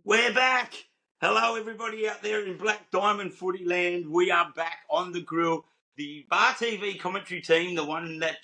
We're back. Hello, everybody out there in Black Diamond Footy Land. We are back on the grill. The Bar TV commentary team, the one that,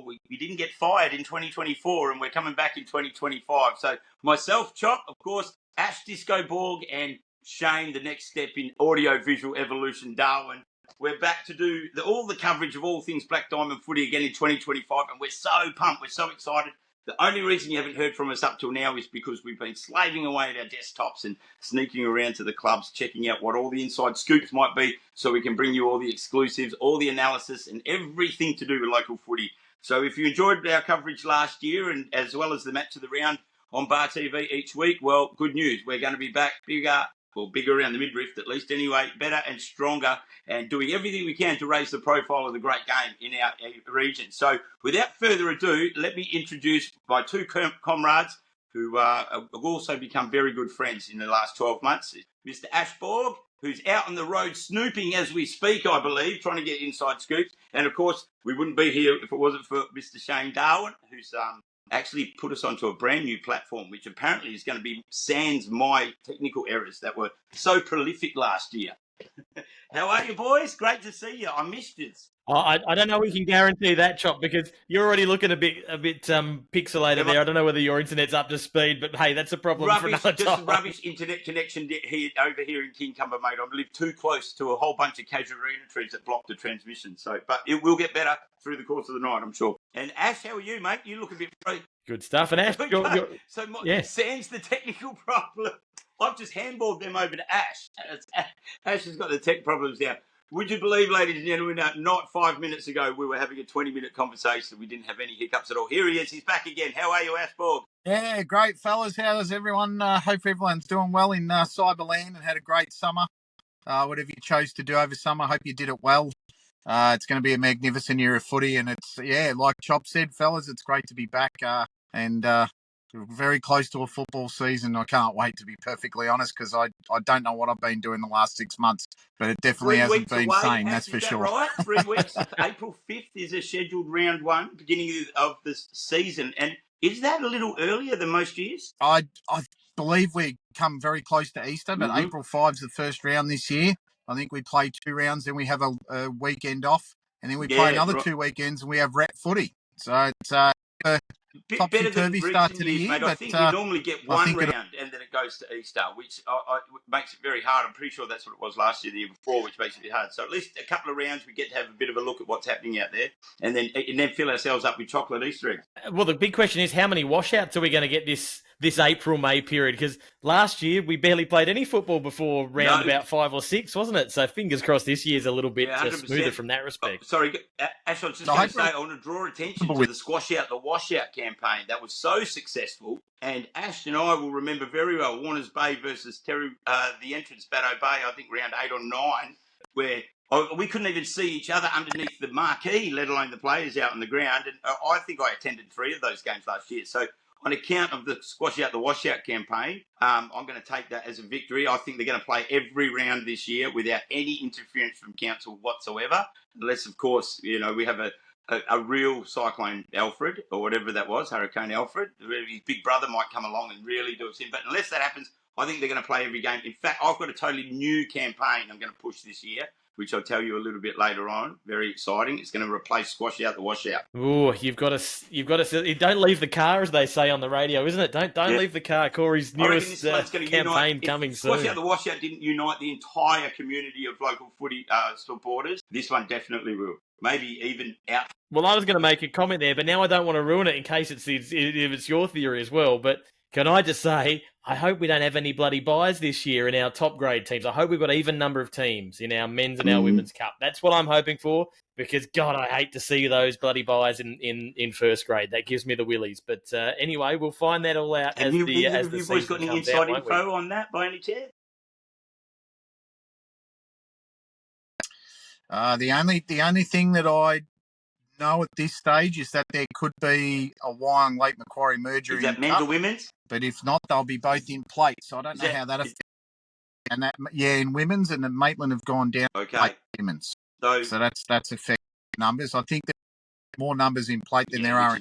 we didn't get fired in 2024 and we're coming back in 2025. So myself, Chop, of course, Ash Disco Borg and Shane, the next step in audio-visual evolution, Darwin. We're back to do all the coverage of all things Black Diamond Footy again in 2025 and we're so pumped, we're so excited. The only reason you haven't heard from us up till now is because we've been slaving away at our desktops and sneaking around to the clubs, checking out what all the inside scoops might be so we can bring you all the exclusives, all the analysis and everything to do with local footy. So if you enjoyed our coverage last year and as well as the match of the round on Bar TV each week, well, good news. We're going to be back bigger around the midriff at least anyway, better and stronger and doing everything we can to raise the profile of the great game in our region. So without further ado, let me introduce my two comrades who have also become very good friends in the last 12 months. Mr. Ash Borg, who's out on the road snooping as we speak, I believe, trying to get inside scoops. And of course, we wouldn't be here if it wasn't for Mr. Shane Darwin, who's actually put us onto a brand new platform, which apparently is going to be sans my technical errors that were so prolific last year. How are you, boys? Great to see you. I missed you. I don't know. We can guarantee that, Chop, because you're already looking a bit pixelated there. I don't know whether your internet's up to speed, but hey, that's a problem for another time. Just rubbish internet connection over here in Kincumber, mate. I live too close to a whole bunch of casuarina trees that block the transmission. But it will get better through the course of the night, I'm sure. And Ash, how are you, mate? You look a bit good stuff. And Ash, sans the technical problem. I've just handballed them over to Ash. Ash has got the tech problems now. Would you believe, ladies and gentlemen, not 5 minutes ago, we were having a 20-minute conversation. We didn't have any hiccups at all. Here he is. He's back again. How are you, Ash Borg? Yeah, great, fellas. How's everyone? Hope everyone's doing well in Cyberland and had a great summer. Whatever you chose to do over summer, hope you did it well. It's going to be a magnificent year of footy. And it's, like Chop said, fellas, it's great to be back and very close to a football season. I can't wait, to be perfectly honest, because I don't know what I've been doing the last 6 months, but it definitely hasn't been sane, that's for sure. Right? 3 weeks. April 5th is a scheduled round one, beginning of the season. And is that a little earlier than most years? I believe we come very close to Easter, but April 5 is the first round this year. I think we play 2 rounds, then we have a weekend off, and then we play another 2 weekends, and we have rep footy. So it's a topsy-turvy start to the year. Mate, I think you normally get one round and then it goes to Easter, which makes it very hard. I'm pretty sure that's what it was last year, the year before, which makes it a bit hard. So at least a couple of rounds, we get to have a bit of a look at what's happening out there and then fill ourselves up with chocolate Easter eggs. Well, the big question is, how many washouts are we going to get this April-May period? Because last year we barely played any football before round about 5 or 6, wasn't it? So fingers crossed this year's a little bit smoother from that respect. Sorry, Ash, I was just going to say, I want to draw attention to the squash out the washout campaign. That was so successful. And Ash and I will remember very well Warners Bay versus the entrance Baddo Bay, I think round 8 or 9, where we couldn't even see each other underneath the marquee, let alone the players out on the ground. And I think I attended 3 of those games last year. So on account of the squash out the washout campaign, I'm going to take that as a victory. I think they're going to play every round this year without any interference from council whatsoever, unless, of course, we have a real Cyclone Alfred or whatever that was, Hurricane Alfred. His big brother might come along and really do us in. But unless that happens, I think they're going to play every game. In fact, I've got a totally new campaign I'm going to push this year, which I'll tell you a little bit later on. Very exciting. It's going to replace squash out the washout. Oh, you've got to. Don't leave the car, as they say on the radio, isn't it? Don't leave the car. Corey's newest campaign coming soon. Squash out the washout didn't unite the entire community of local footy supporters. This one definitely will. Maybe even out. Well, I was going to make a comment there, but now I don't want to ruin it in case if it's your theory as well. But can I just say, I hope we don't have any bloody buys this year in our top grade teams. I hope we've got an even number of teams in our men's and our women's cup. That's what I'm hoping for, because, God, I hate to see those bloody buys in first grade. That gives me the willies. But anyway, we'll find that all out as the season comes out. Have you boys got any inside info on that by any chance? The only thing that I know at this stage is that there could be a Wyong Lake Macquarie merger. Is that men's or women's? But if not, they'll be both in plate. So I don't know how that affects. And that, in women's, and the Maitland have gone down. Okay. Women's. So that's affecting numbers. I think there's more numbers in plate than there are.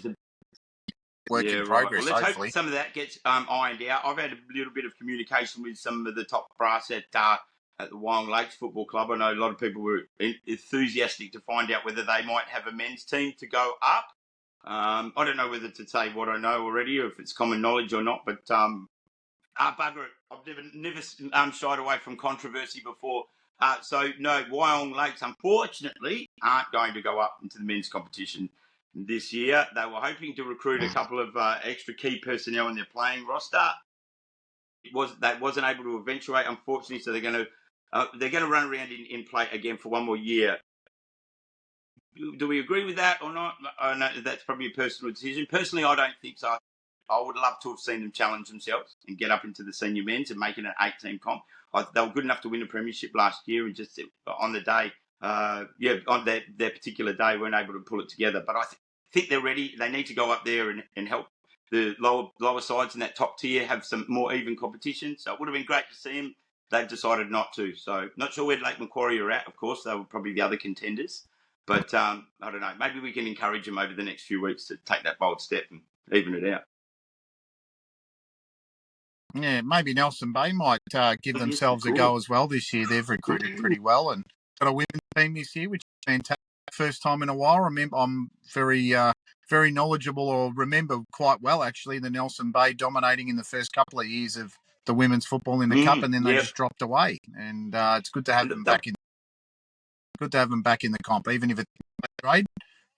work Yeah, in right. Well, progress, let's hope hopefully. some of that gets ironed out. I've had a little bit of communication with some of the top brass at the Wyong Lakes Football Club. I know a lot of people were enthusiastic to find out whether they might have a men's team to go up. I don't know whether to say what I know already or if it's common knowledge or not, but bugger it. I've never shied away from controversy before. So, no, Wyong Lakes, unfortunately, aren't going to go up into the men's competition this year. They were hoping to recruit a couple of extra key personnel in their playing roster. That wasn't able to eventuate, unfortunately, so they're going to run around in play again for one more year. Do we agree with that or not? I know that's probably a personal decision. Personally, I don't think so. I would love to have seen them challenge themselves and get up into the senior men's and make it an 8-team comp. They were good enough to win a premiership last year, and just on the day, on their particular day, weren't able to pull it together. But I think they're ready. They need to go up there and help the lower sides in that top tier have some more even competition. So it would have been great to see them. They've decided not to. So not sure where Lake Macquarie are at. Of course, they were probably the other contenders. But I don't know. Maybe we can encourage them over the next few weeks to take that bold step and even it out. Yeah, maybe Nelson Bay might give themselves a go as well this year. They've recruited pretty well and got a women's team this year, which is fantastic. First time in a while. Remember, I'm very knowledgeable, or remember quite well actually, the Nelson Bay dominating in the first couple of years of the women's football in the cup, and then they just dropped away. And it's good to have them back in. Good to have them back in the comp, even if it's grade.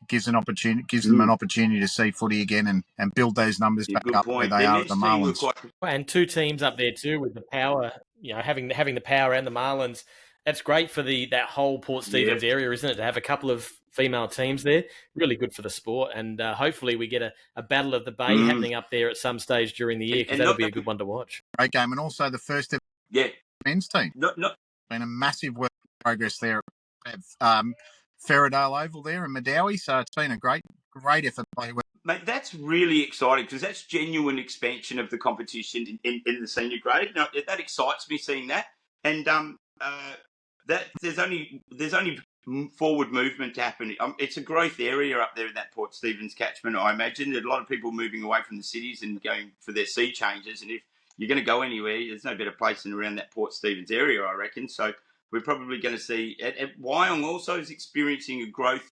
Gives them an opportunity to see footy again and build those numbers back up where they are at the Marlins. And two teams up there too with the power, having the power and the Marlins. That's great for that whole Port Stephens area, isn't it? To have a couple of female teams there, really good for the sport. And hopefully we get a Battle of the Bay happening up there at some stage during the year, because that'll be a good one to watch. Great game, and also the first ever men's team. Been a massive work in progress there at Ferradale Oval there in Madawi, so it's been a great effort by. Mate, that's really exciting because that's genuine expansion of the competition in the senior grade. Now, that excites me seeing that, and that there's only forward movement to happen. It's a growth area up there in that Port Stephens catchment. I imagine there's a lot of people moving away from the cities and going for their sea changes. And if you're going to go anywhere, there's no better place than around that Port Stephens area, I reckon. So we're probably going to see. Wyong also is experiencing a growth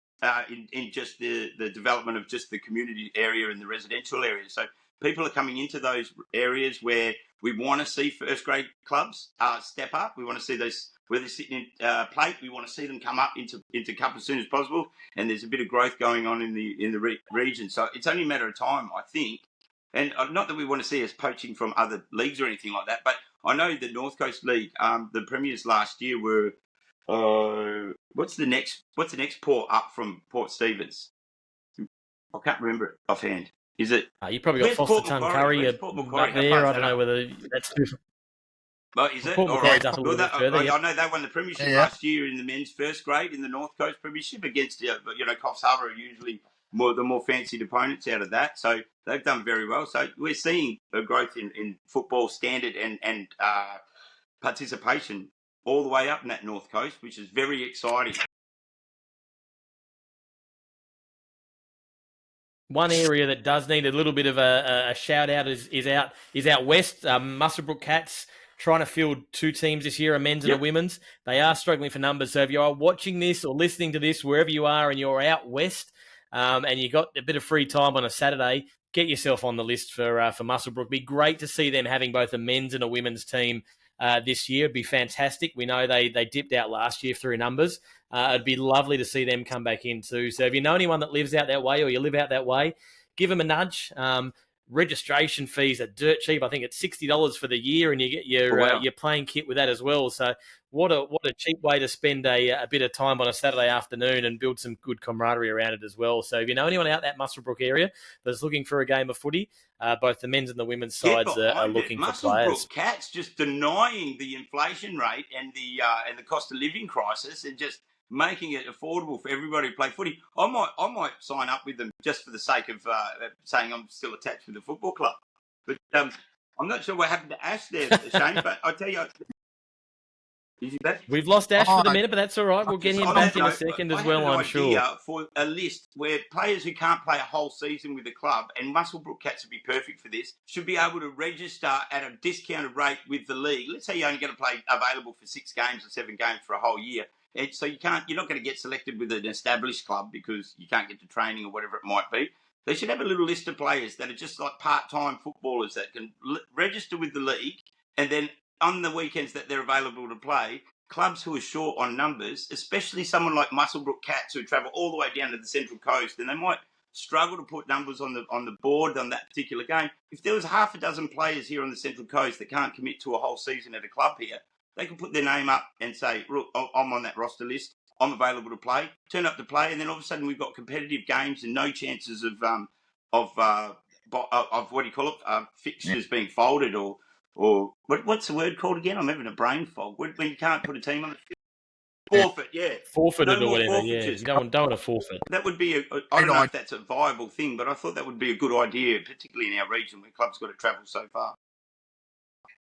in just the development of just the community area and the residential area. So people are coming into those areas where we want to see first grade clubs step up. We want to see those where they're sitting in plate. We want to see them come up into cup as soon as possible. And there's a bit of growth going on in the region. So it's only a matter of time, I think. And not that we want to see us poaching from other leagues or anything like that, but I know the North Coast League, the premiers last year were. What's the next port up from Port Stephens? I can't remember it offhand. Is it? You probably got Foster Tuncurry up there. I don't know whether that's too. Well, is it? All right. I know they won the premiership last year in the men's first grade in the North Coast Premiership against Coffs Harbour are usually the more fancied opponents out of that. So they've done very well. So we're seeing a growth in football standard and participation all the way up in that North Coast, which is very exciting. One area that does need a little bit of a shout out is out west. Muswellbrook Cats trying to field two teams this year, a men's and a women's. They are struggling for numbers. So if you are watching this or listening to this, wherever you are and you're out west and you got a bit of free time on a Saturday, get yourself on the list for Muswellbrook. It'd be great to see them having both a men's and a women's team this year. It'd be fantastic. We know they dipped out last year through numbers. It'd be lovely to see them come back in too. So if you know anyone that lives out that way or you live out that way, give them a nudge. Registration fees are dirt cheap. I think it's $60 for the year, and you get your playing kit with that as well. So what a cheap way to spend a bit of time on a Saturday afternoon and build some good camaraderie around it as well. So if you know anyone out that Muswellbrook area that's looking for a game of footy, both the men's and the women's sides are looking for players. Muswellbrook Cats just denying the inflation rate and the cost of living crisis and just making it affordable for everybody to play footy. I might sign up with them just for the sake of saying I'm still attached with the football club. But I'm not sure what happened to Ash there, Shane. But I tell you, Is he back? We've lost Ash for the minute, but that's all right. We'll get him back in a second as well, I'm sure. I had an idea for a list where players who can't play a whole season with the club, and Muswellbrook Cats would be perfect for this, should be able to register at a discounted rate with the league. Let's say you're only going to play available for 6 games or 7 games for a whole year. And so you're not going to get selected with an established club because you can't get to training or whatever it might be. They should have a little list of players that are just like part-time footballers that can register with the league, and then on the weekends that they're available to play, clubs who are short on numbers, especially someone like Muswellbrook Cats who travel all the way down to the Central Coast, and they might struggle to put numbers on the board on that particular game. If there was half a dozen players here on the Central Coast that can't commit to a whole season at a club here, they can put their name up and say, look, I'm on that roster list. I'm available to play. Turn up to play, and then all of a sudden we've got competitive games and no chances of what do you call it? Fixtures being folded or what's the word called again? I'm having a brain fog. When you can't put a team on the forfeit, yeah, forfeited no or whatever. Forfeitures. Yeah, you don't want to forfeit. That would be I don't know if that's a viable thing, but I thought that would be a good idea, particularly in our region where clubs got to travel so far.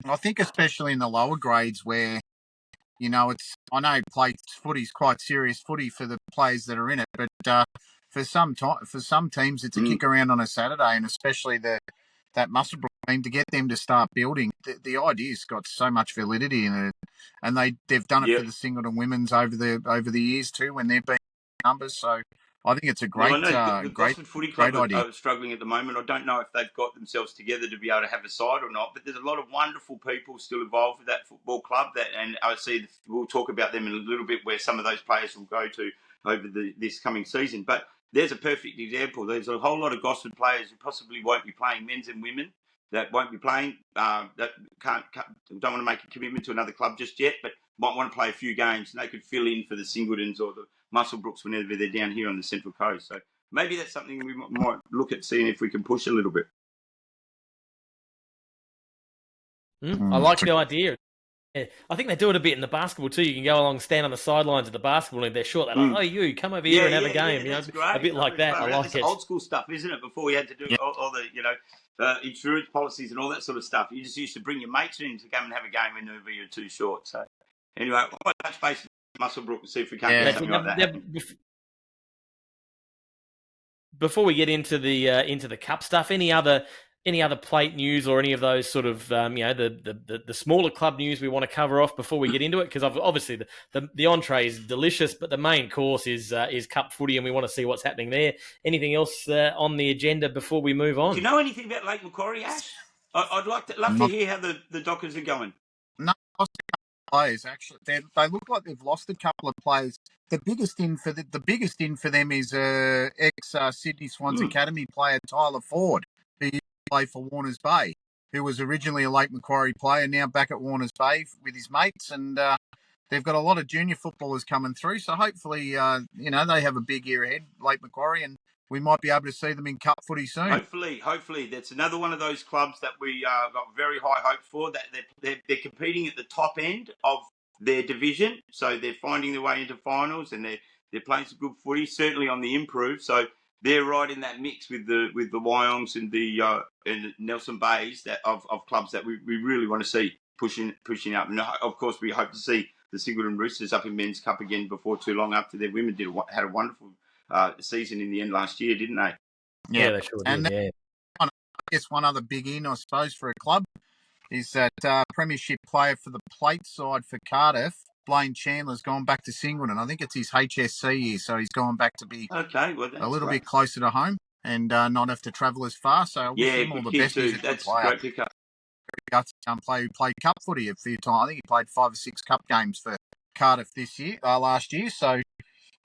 I think especially in the lower grades where, I know footy's quite serious footy for the players that are in it, but for some teams it's a kick around on a Saturday, and especially that Muswellbrook team, to get them to start building. The idea's got so much validity in it, and they've done it for the Singleton women's over the years too when they've been numbers. So I think it's a great, I know the Gosford Footy Club idea. are struggling at the moment. I don't know if they've got themselves together to be able to have a side or not, but there's a lot of wonderful people still involved with that football club. And I see we'll talk about them in a little bit, where some of those players will go to over this coming season. But there's a perfect example. There's a whole lot of Gosford players who possibly won't be playing, men's and women, that won't be playing, that don't want to make a commitment to another club just yet, but might want to play a few games, and they could fill in for the Singletons or the Muswellbrooks whenever they're down here on the Central Coast. So maybe that's something we might look at seeing if we can push a little bit. I like the idea. Yeah. I think they do it a bit in the basketball too. You can go along, stand on the sidelines of the basketball, and if they're short, they're like, "Oh, you come over here and have a game." Yeah, that's great. A bit like that. I like it. Old school stuff, isn't it? Before we had to do all the insurance policies and all that sort of stuff. You just used to bring your mates in to come and have a game whenever you're too short. So anyway, I might touch base with Muswellbrook and see if we can't get something like that. Before we get into the cup stuff, any other plate news or any of those sort of the smaller club news we want to cover off before we get into it? Because obviously the entree is delicious, but the main course is cup footy, and we want to see what's happening there. Anything else on the agenda before we move on? Do you know anything about Lake Macquarie, Ash? I'd love to hear how the Dockers are going. No, lost a couple of players actually. They look like they've lost a couple of players. The biggest in for them is ex Sydney Swans Academy player Tyler Ford, who play for Warners Bay, who was originally a Lake Macquarie player, now back at Warners Bay with his mates, and they've got a lot of junior footballers coming through. So hopefully, they have a big year ahead, Lake Macquarie, and we might be able to see them in cup footy soon. Hopefully, that's another one of those clubs that we got very high hopes for. That they're competing at the top end of their division, so they're finding their way into finals, and they're playing some good footy, certainly on the improve. So they're right in that mix with the Wyongs and the Nelson Bays of clubs that we really want to see pushing up. And of course, we hope to see the Singleton Roosters up in Men's Cup again before too long. After their women had a wonderful season in the end last year, didn't they? Yeah, they sure did. And I guess one other big in, I suppose, for a club is that premiership player for the plate side for Cardiff, Blaine Chandler's gone back to Singleton. I think it's his HSC year, so he's gone back to be a little bit closer to home and not have to travel as far. So I wish him all the best. Too. That's a great pickup. Player who played cup footy a few times. I think he played 5 or 6 cup games for Cardiff last year. So,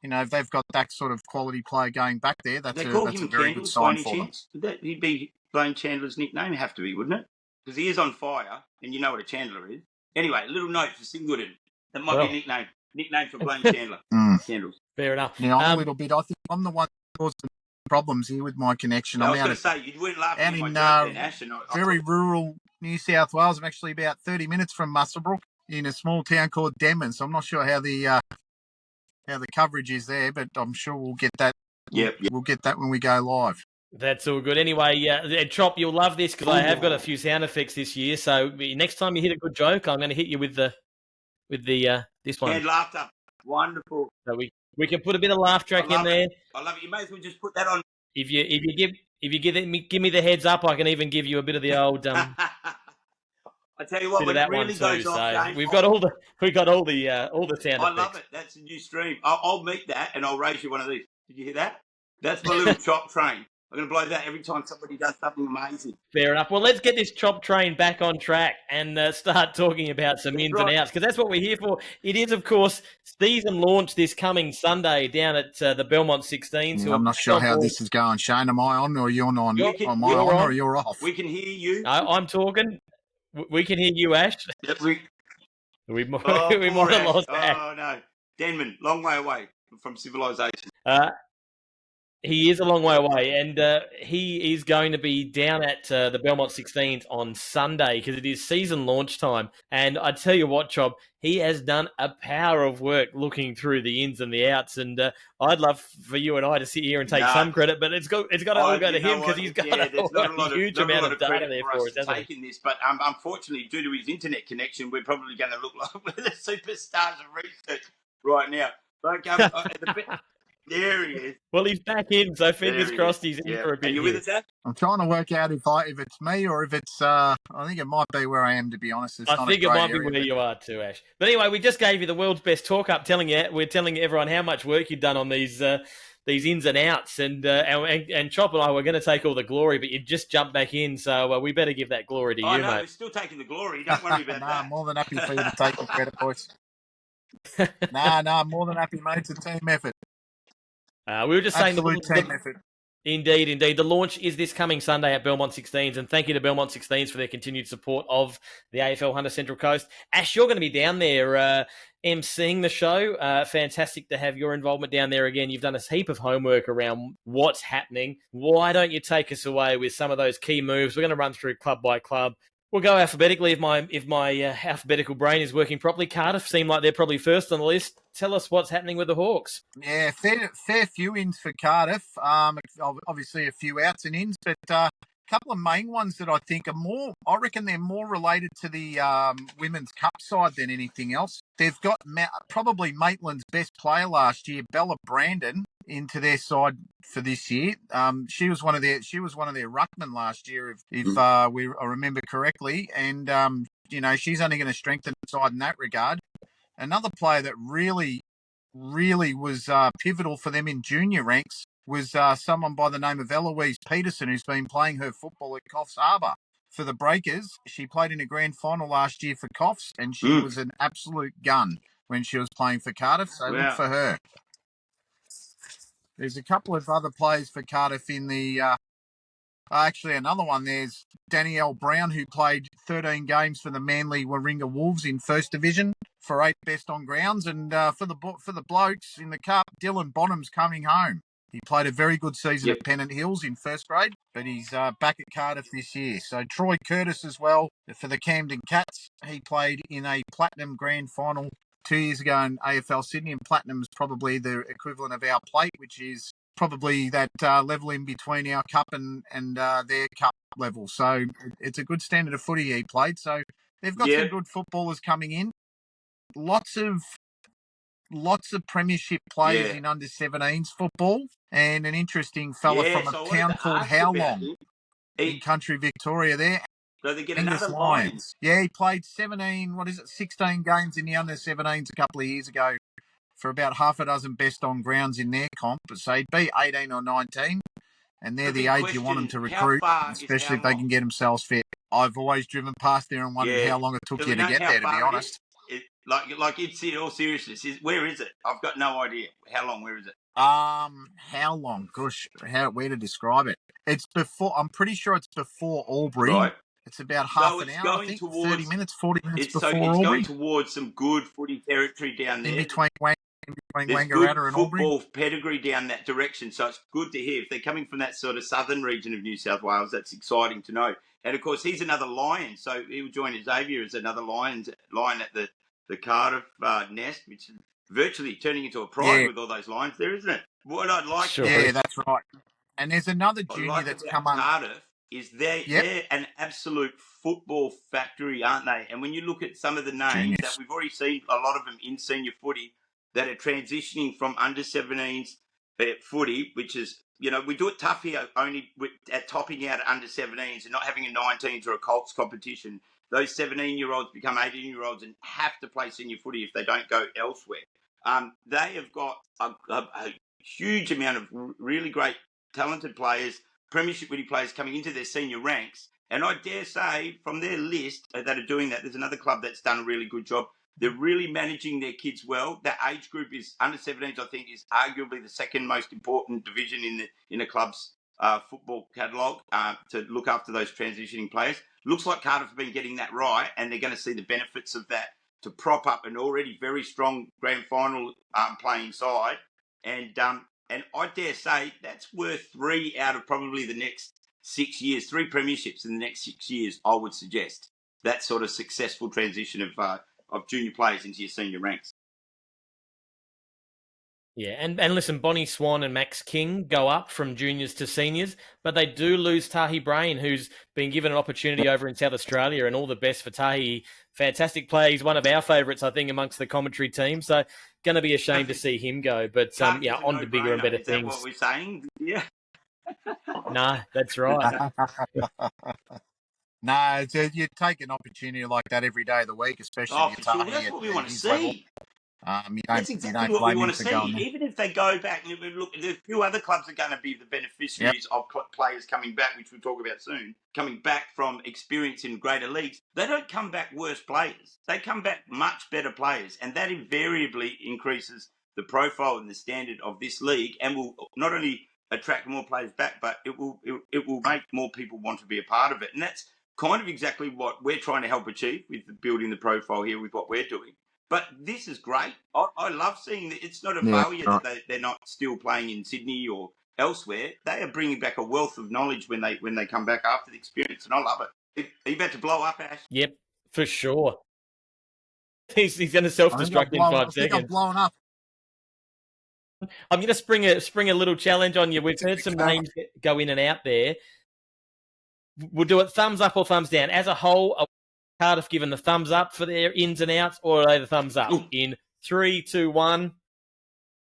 if they've got that sort of quality player going back there, that's a very good sign for them. He'd be Blaine Chandler's nickname, have to be, wouldn't it? Because he is on fire, and you know what a Chandler is. Anyway, a little note for Singleton. That might be a nickname for Blaine Chandler. Candles. Fair enough. Now, I'm a little bit. I think I'm the one that caused some problems here with my connection. I was going to say, you weren't laughing out in Ash, very rural New South Wales. I'm actually about 30 minutes from Muswellbrook in a small town called Denman. So I'm not sure how the coverage is there, but I'm sure we'll get that. We'll get that when we go live. That's all good. Anyway, Chop, you'll love this because I have got a few sound effects this year. So next time you hit a good joke, I'm going to hit you with the with the this one. And laughter. Wonderful. So we can put a bit of laugh track in there. I love it. You may as well just put that on. If you give me the heads up, I can even give you a bit of the old I tell you what, bit when of that it really one too. goes off, So James, we've got all the sound I effects. love it. That's a new stream. I'll meet that and I'll raise you one of these. Did you hear that? That's my little chop train. I'm going to blow that every time somebody does something amazing. Fair enough. Well, let's get this chop train back on track and start talking about some ins and outs, because that's what we're here for. It is, of course, season launch this coming Sunday down at the Belmont 16s. I'm not sure how this is going. Shane, am I on or you're on? Am I on or you're off? We can hear you. I'm talking. We can hear you, Ash. We might have lost Ash. Oh, no. Denman, long way away from civilization. He is a long way away, and he is going to be down at the Belmont 16s on Sunday because it is season launch time. And I tell you what, Chob, he has done a power of work looking through the ins and the outs. And I'd love for you and I to sit here and take some credit, but it's got to all go to him because he's got a huge amount of data there for us, hasn't he? This, but unfortunately, due to his internet connection, we're probably going to look like we're the superstars of research right now. But there he is. Well, he's back in, so fingers crossed he's in for a bit. Are you with us, Dad? I'm trying to work out if it's me or if it's. I think it might be where I am, to be honest. I think it might be where you are too, Ash. But anyway, we just gave you the world's best talk up. We're telling everyone how much work you've done on these ins and outs, and Chop and I were going to take all the glory, but you just jumped back in, so we better give that glory to you, mate. We're still taking the glory. Don't worry about that. I'm more than happy for you to take the credit, boys. I'm more than happy, mate. It's a team effort. We were just saying team effort. Indeed. The launch is this coming Sunday at Belmont 16s, and thank you to Belmont 16s for their continued support of the AFL Hunter Central Coast. Ash, you're going to be down there emceeing the show. Fantastic to have your involvement down there again. You've done a heap of homework around what's happening. Why don't you take us away with some of those key moves? We're going to run through club by club. We'll go alphabetically if my alphabetical brain is working properly. Cardiff seem like they're probably first on the list. Tell us what's happening with the Hawks. Yeah, fair few ins for Cardiff. Obviously a few outs and ins, but a couple of main ones that I think are more. I reckon they're more related to the Women's Cup side than anything else. They've got probably Maitland's best player last year, Bella Brandon, into their side for this year. She was one of their ruckmen last year, if I remember correctly, and she's only going to strengthen the side in that regard. Another player that really was pivotal for them in junior ranks was someone by the name of Eloise Peterson, who's been playing her football at Coffs Harbour for the Breakers. She played in a grand final last year for Coffs, and she was an absolute gun when she was playing for Cardiff, so look for her. There's a couple of other players for Cardiff in the... actually, another one. There's Danielle Brown, who played 13 games for the Manly Warringah Wolves in First Division for 8 best on grounds. And for the blokes in the Cup, Dylan Bonham's coming home. He played a very good season at Pennant Hills in first grade, but he's back at Cardiff this year. So Troy Curtis as well for the Camden Cats. He played in a Platinum Grand Final 2 years ago in AFL Sydney, and Platinum is probably the equivalent of our plate, which is probably that level in between our cup and their cup level. So it's a good standard of footy he played. So they've got some good footballers coming in. Lots of premiership players in under 17s football, and an interesting fella from a town called Howlong in country Victoria there. So they get Angus another Lyons. Yeah, he played 16 games in the under 17s a couple of years ago for about half a dozen best on grounds in their comp. So he'd be 18 or 19, and they're the age you want them to recruit, especially if they can get themselves fit. I've always driven past there and wondered how long it took you to get there, to be honest. Like it's in all seriousness. Where is it? I've got no idea. How long? Where is it? How long? Gosh, where to describe it? It's before. I'm pretty sure it's before Albury. Right. It's about half an hour, I think, 30 minutes, 40 minutes before Albury. It's going towards some good footy territory down there. In between Wangaratta and Albury. Football pedigree down that direction, so it's good to hear. If they're coming from that sort of southern region of New South Wales, that's exciting to know. And, of course, he's another Lion, so he'll join Xavier as another lion at the Cardiff nest, which is virtually turning into a pride with all those lions there, isn't it? What I'd like that's right. And there's another junior that's come on. Cardiff is they're an absolute football factory, aren't they? And when you look at some of the names that we've already seen, a lot of them in senior footy that are transitioning from under 17s footy, which is, we do it tough here only at topping out at under 17s and not having a 19s or a Colts competition. Those 17-year-olds become 18-year-olds and have to play senior footy if they don't go elsewhere. They have got a huge amount of really great, talented players, premiership footy players coming into their senior ranks. And I dare say from their list that are doing that, there's another club that's done a really good job. They're really managing their kids well. That age group is under 17s, I think, is arguably the second most important division in a club's football catalogue to look after those transitioning players. Looks like Cardiff have been getting that right, and they're going to see the benefits of that to prop up an already very strong grand final playing side. And I dare say that's worth 3 out of probably the next 6 years, 3 premierships in the next 6 years, I would suggest. That sort of successful transition of junior players into your senior ranks. Yeah, and listen, Bonnie Swan and Max King go up from juniors to seniors, but they do lose Tahi Brain, who's been given an opportunity over in South Australia, and all the best for Tahi. Fantastic player. He's one of our favourites, I think, amongst the commentary team. So going to be a shame to see him go. But on to bigger and better things. Is that what we're saying? Yeah. No, that's right. No, you take an opportunity like that every day of the week, especially if you're sure. That's what we want to see. Level. That's exactly what we want to see. Even if they go back, and look, there's a few other clubs that are going to be the beneficiaries of players coming back, which we'll talk about soon, coming back from experience in greater leagues. They don't come back worse players. They come back much better players, and that invariably increases the profile and the standard of this league, and will not only attract more players back, but it will make more people want to be a part of it. And that's kind of exactly what we're trying to help achieve with building the profile here with what we're doing. But this is great. I love seeing that it's not a failure that they're not still playing in Sydney or elsewhere. They are bringing back a wealth of knowledge when they come back after the experience, and I love it. Are you about to blow up, Ash? Yep, for sure. He's going to self-destruct in 5 seconds. I think I'm blowing up. I'm going to spring a little challenge on you. We've heard some names go in and out there. We'll do it thumbs up or thumbs down. As a whole, are Cardiff given the thumbs up for their ins and outs, or are they the thumbs up? Ooh. In 3, 2, 1.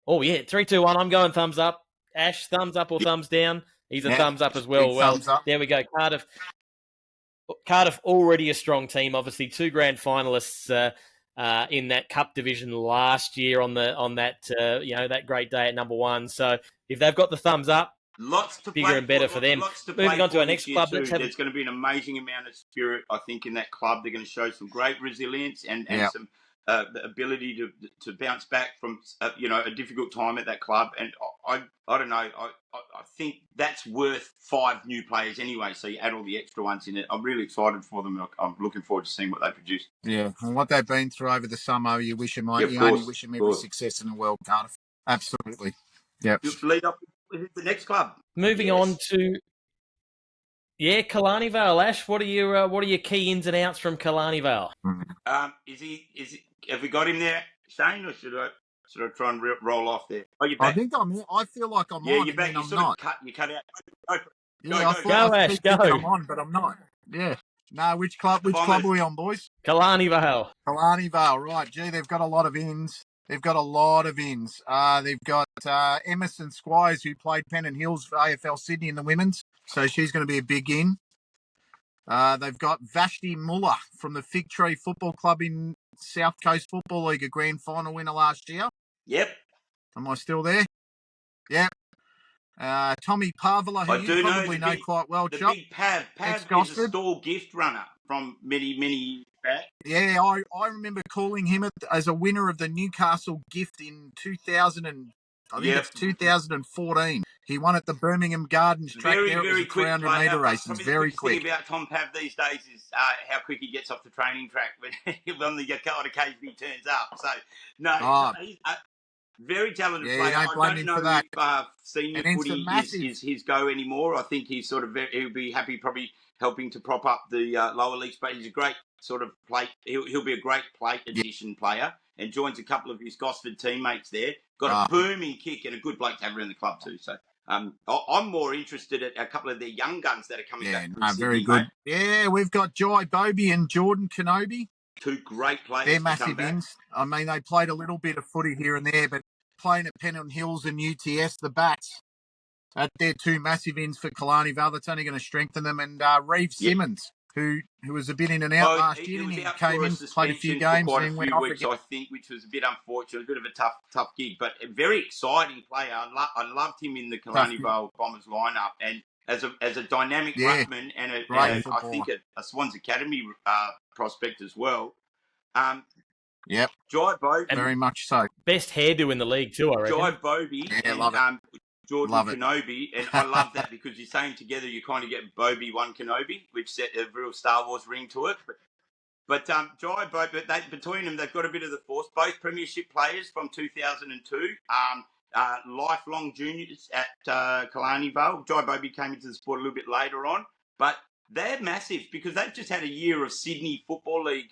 Oh, yeah, 3, 2, 1. I'm going thumbs up. Ash, thumbs up or thumbs down? He's a thumbs up as well. Well, there we go. Cardiff already a strong team. Obviously, 2 grand finalists in that Cup division last year on that that great day at number 1. So if they've got the thumbs up, lots to bigger and better for them. Moving on to our next club. There's going to be an amazing amount of spirit, I think, in that club. They're going to show some great resilience and some the ability to bounce back from a difficult time at that club. And I don't know. I think that's worth 5 new players anyway. So you add all the extra ones in it. I'm really excited for them. I'm looking forward to seeing what they produce. Yeah, and what they've been through over the summer, you wish them only wish them every success in the world, Cardiff. Absolutely. Yeah. Lead up with the next club. Moving on to Killarney Vale. Ash, what are your key ins and outs from Killarney Vale? Have we got him there, Shane, or should I try and roll off there? Oh, you're back. I think I'm. I feel like I'm on. Yeah, you're back. I'm not. You cut out. Go, Ash. Go. I'm on, but I'm not. Yeah. No, which club are we on, boys? Killarney Vale. Killarney Vale, right. Gee, they've got a lot of ins. They've got Emerson Squires, who played Pennant Hills for AFL Sydney in the women's. So she's going to be a big in. They've got Vashti Muller from the Fig Tree Football Club in South Coast Football League, a grand final winner last year. Yep. Am I still there? Yep. Tommy Parvula, who you probably know quite well, Chop. Big Pav. Pav is a stall gift runner from many, many back. Yeah, I remember calling him as a winner of the Newcastle gift in 2014. He won at the Birmingham Gardens track there. It was a 300-metre race. He's very quick. The thing about Tom Pav these days is how quick he gets off the training track when the occasion he turns up. So, he's very talented player. I don't know if senior footy is his go anymore. I think he's he'll be happy probably helping to prop up the lower leagues, but he's a great sort of plate. He'll be a great plate addition player and joins a couple of his Gosford teammates there. Got a booming kick and a good bloke to have around the club too. So I'm more interested at a couple of their young guns that are coming back from Sydney, very good. mate. Yeah, we've got Jai Bobby and Jordan Kenobi. Two great players. They're to come massive back. ins. I mean, they played a little bit of footy here and there, but playing at Pennant Hills and UTS, the Bats, they're two massive ins for Killarney Vale. That's only going to strengthen them. And Reeve Simmons, who was a bit in and out last year, and he came in, played a few games, for quite and a then went few off weeks, again. I think, which was a bit unfortunate, a bit of a tough gig, but a very exciting player. I loved him in the Killarney Vale Bombers lineup, and as a dynamic ruckman and I think a Swans Academy prospect as well. Yep. Jai Bobby, very much so. Best hairdo in the league too, I reckon. Jai Bobby and Jordan Kenobi, and I love that because you're saying together you kind of get Bobby one Kenobi, which set a real Star Wars ring to it. But Jai Bobby, between them, they've got a bit of the force. Both premiership players from 2002, lifelong juniors at Killarney Vale. Jai Bobby came into the sport a little bit later on, but they're massive because they've just had a year of Sydney Football League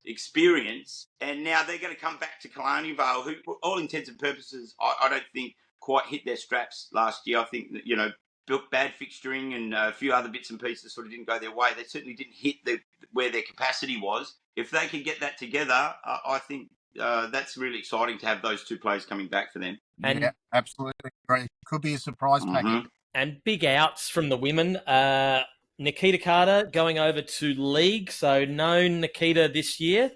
experience, and now they're going to come back to Killarney Vale, who, for all intents and purposes, I don't think quite hit their straps last year. I think that, built bad fixturing and a few other bits and pieces sort of didn't go their way. They certainly didn't hit where their capacity was. If they can get that together, I think that's really exciting to have those two players coming back for them. And yeah, absolutely great. Could be a surprise packet. And big outs from the women. Nikita Carter going over to League, so no Nikita this year.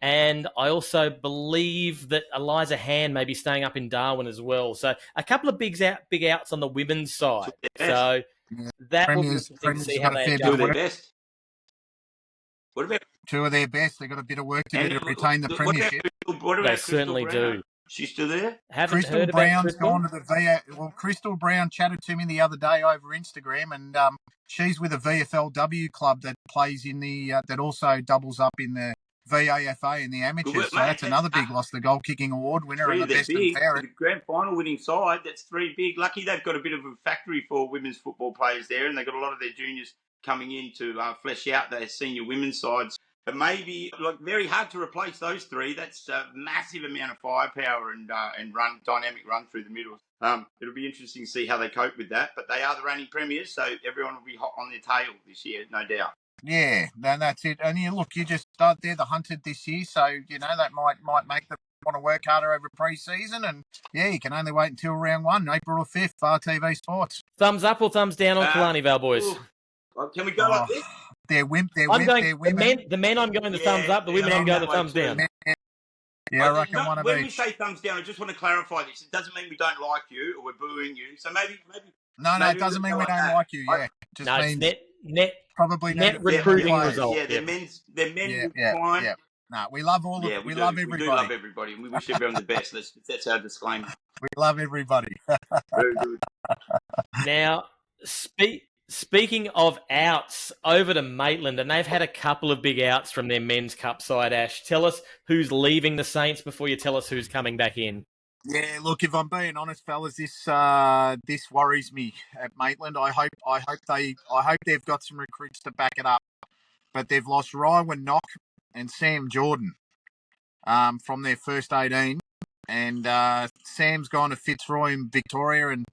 And I also believe that Eliza Hand may be staying up in Darwin as well. So a couple of big outs on the women's side. So that will be interesting to see how they do their best. What about two of their best? They've got a bit of work to do to retain the premiership. What about they certainly do. She's still there? Crystal Brown's gone to the VA. Well, Crystal Brown chatted to me the other day over Instagram, and she's with a VFLW club that plays in the that also doubles up in the VAFA in the amateurs. So that's another big loss. The goal kicking award winner and the best and fairest. The grand final winning side. That's three big. Lucky they've got a bit of a factory for women's football players there, and they've got a lot of their juniors coming in to flesh out their senior women's sides. But maybe very hard to replace those three. That's a massive amount of firepower and dynamic run through the middle. It'll be interesting to see how they cope with that. But they are the reigning premiers, so everyone will be hot on their tail this year, no doubt. Yeah, then that's it. And you just they're the hunted this year, so that might make them want to work harder over pre-season. And yeah, you can only wait until round 1, April 5th, Bar TV Sports. Thumbs up or thumbs down on Killarney Vale boys? Can we go like this? They're women. The men, I'm going the thumbs up. The women, I'm going the thumbs down. Yeah, I reckon one of when each. we say thumbs down, I just want to clarify this. It doesn't mean we don't like you or we're booing you. So maybe. No, it doesn't mean we don't like you. Yeah, just means net probably net recruiting result. Yeah, they're men with client. Yeah. No, we love all of it. We love everybody. We do love everybody, and we wish everyone the best. That's our disclaimer. We love everybody. Very good. Now, speaking of outs, over to Maitland, and they've had a couple of big outs from their men's cup side. Ash, tell us who's leaving the Saints before you tell us who's coming back in. Yeah, look, if I'm being honest, fellas, this worries me at Maitland. I hope they've got some recruits to back it up, but they've lost Ryan Knock and Sam Jordan from their first 18, and Sam's gone to Fitzroy in Victoria, and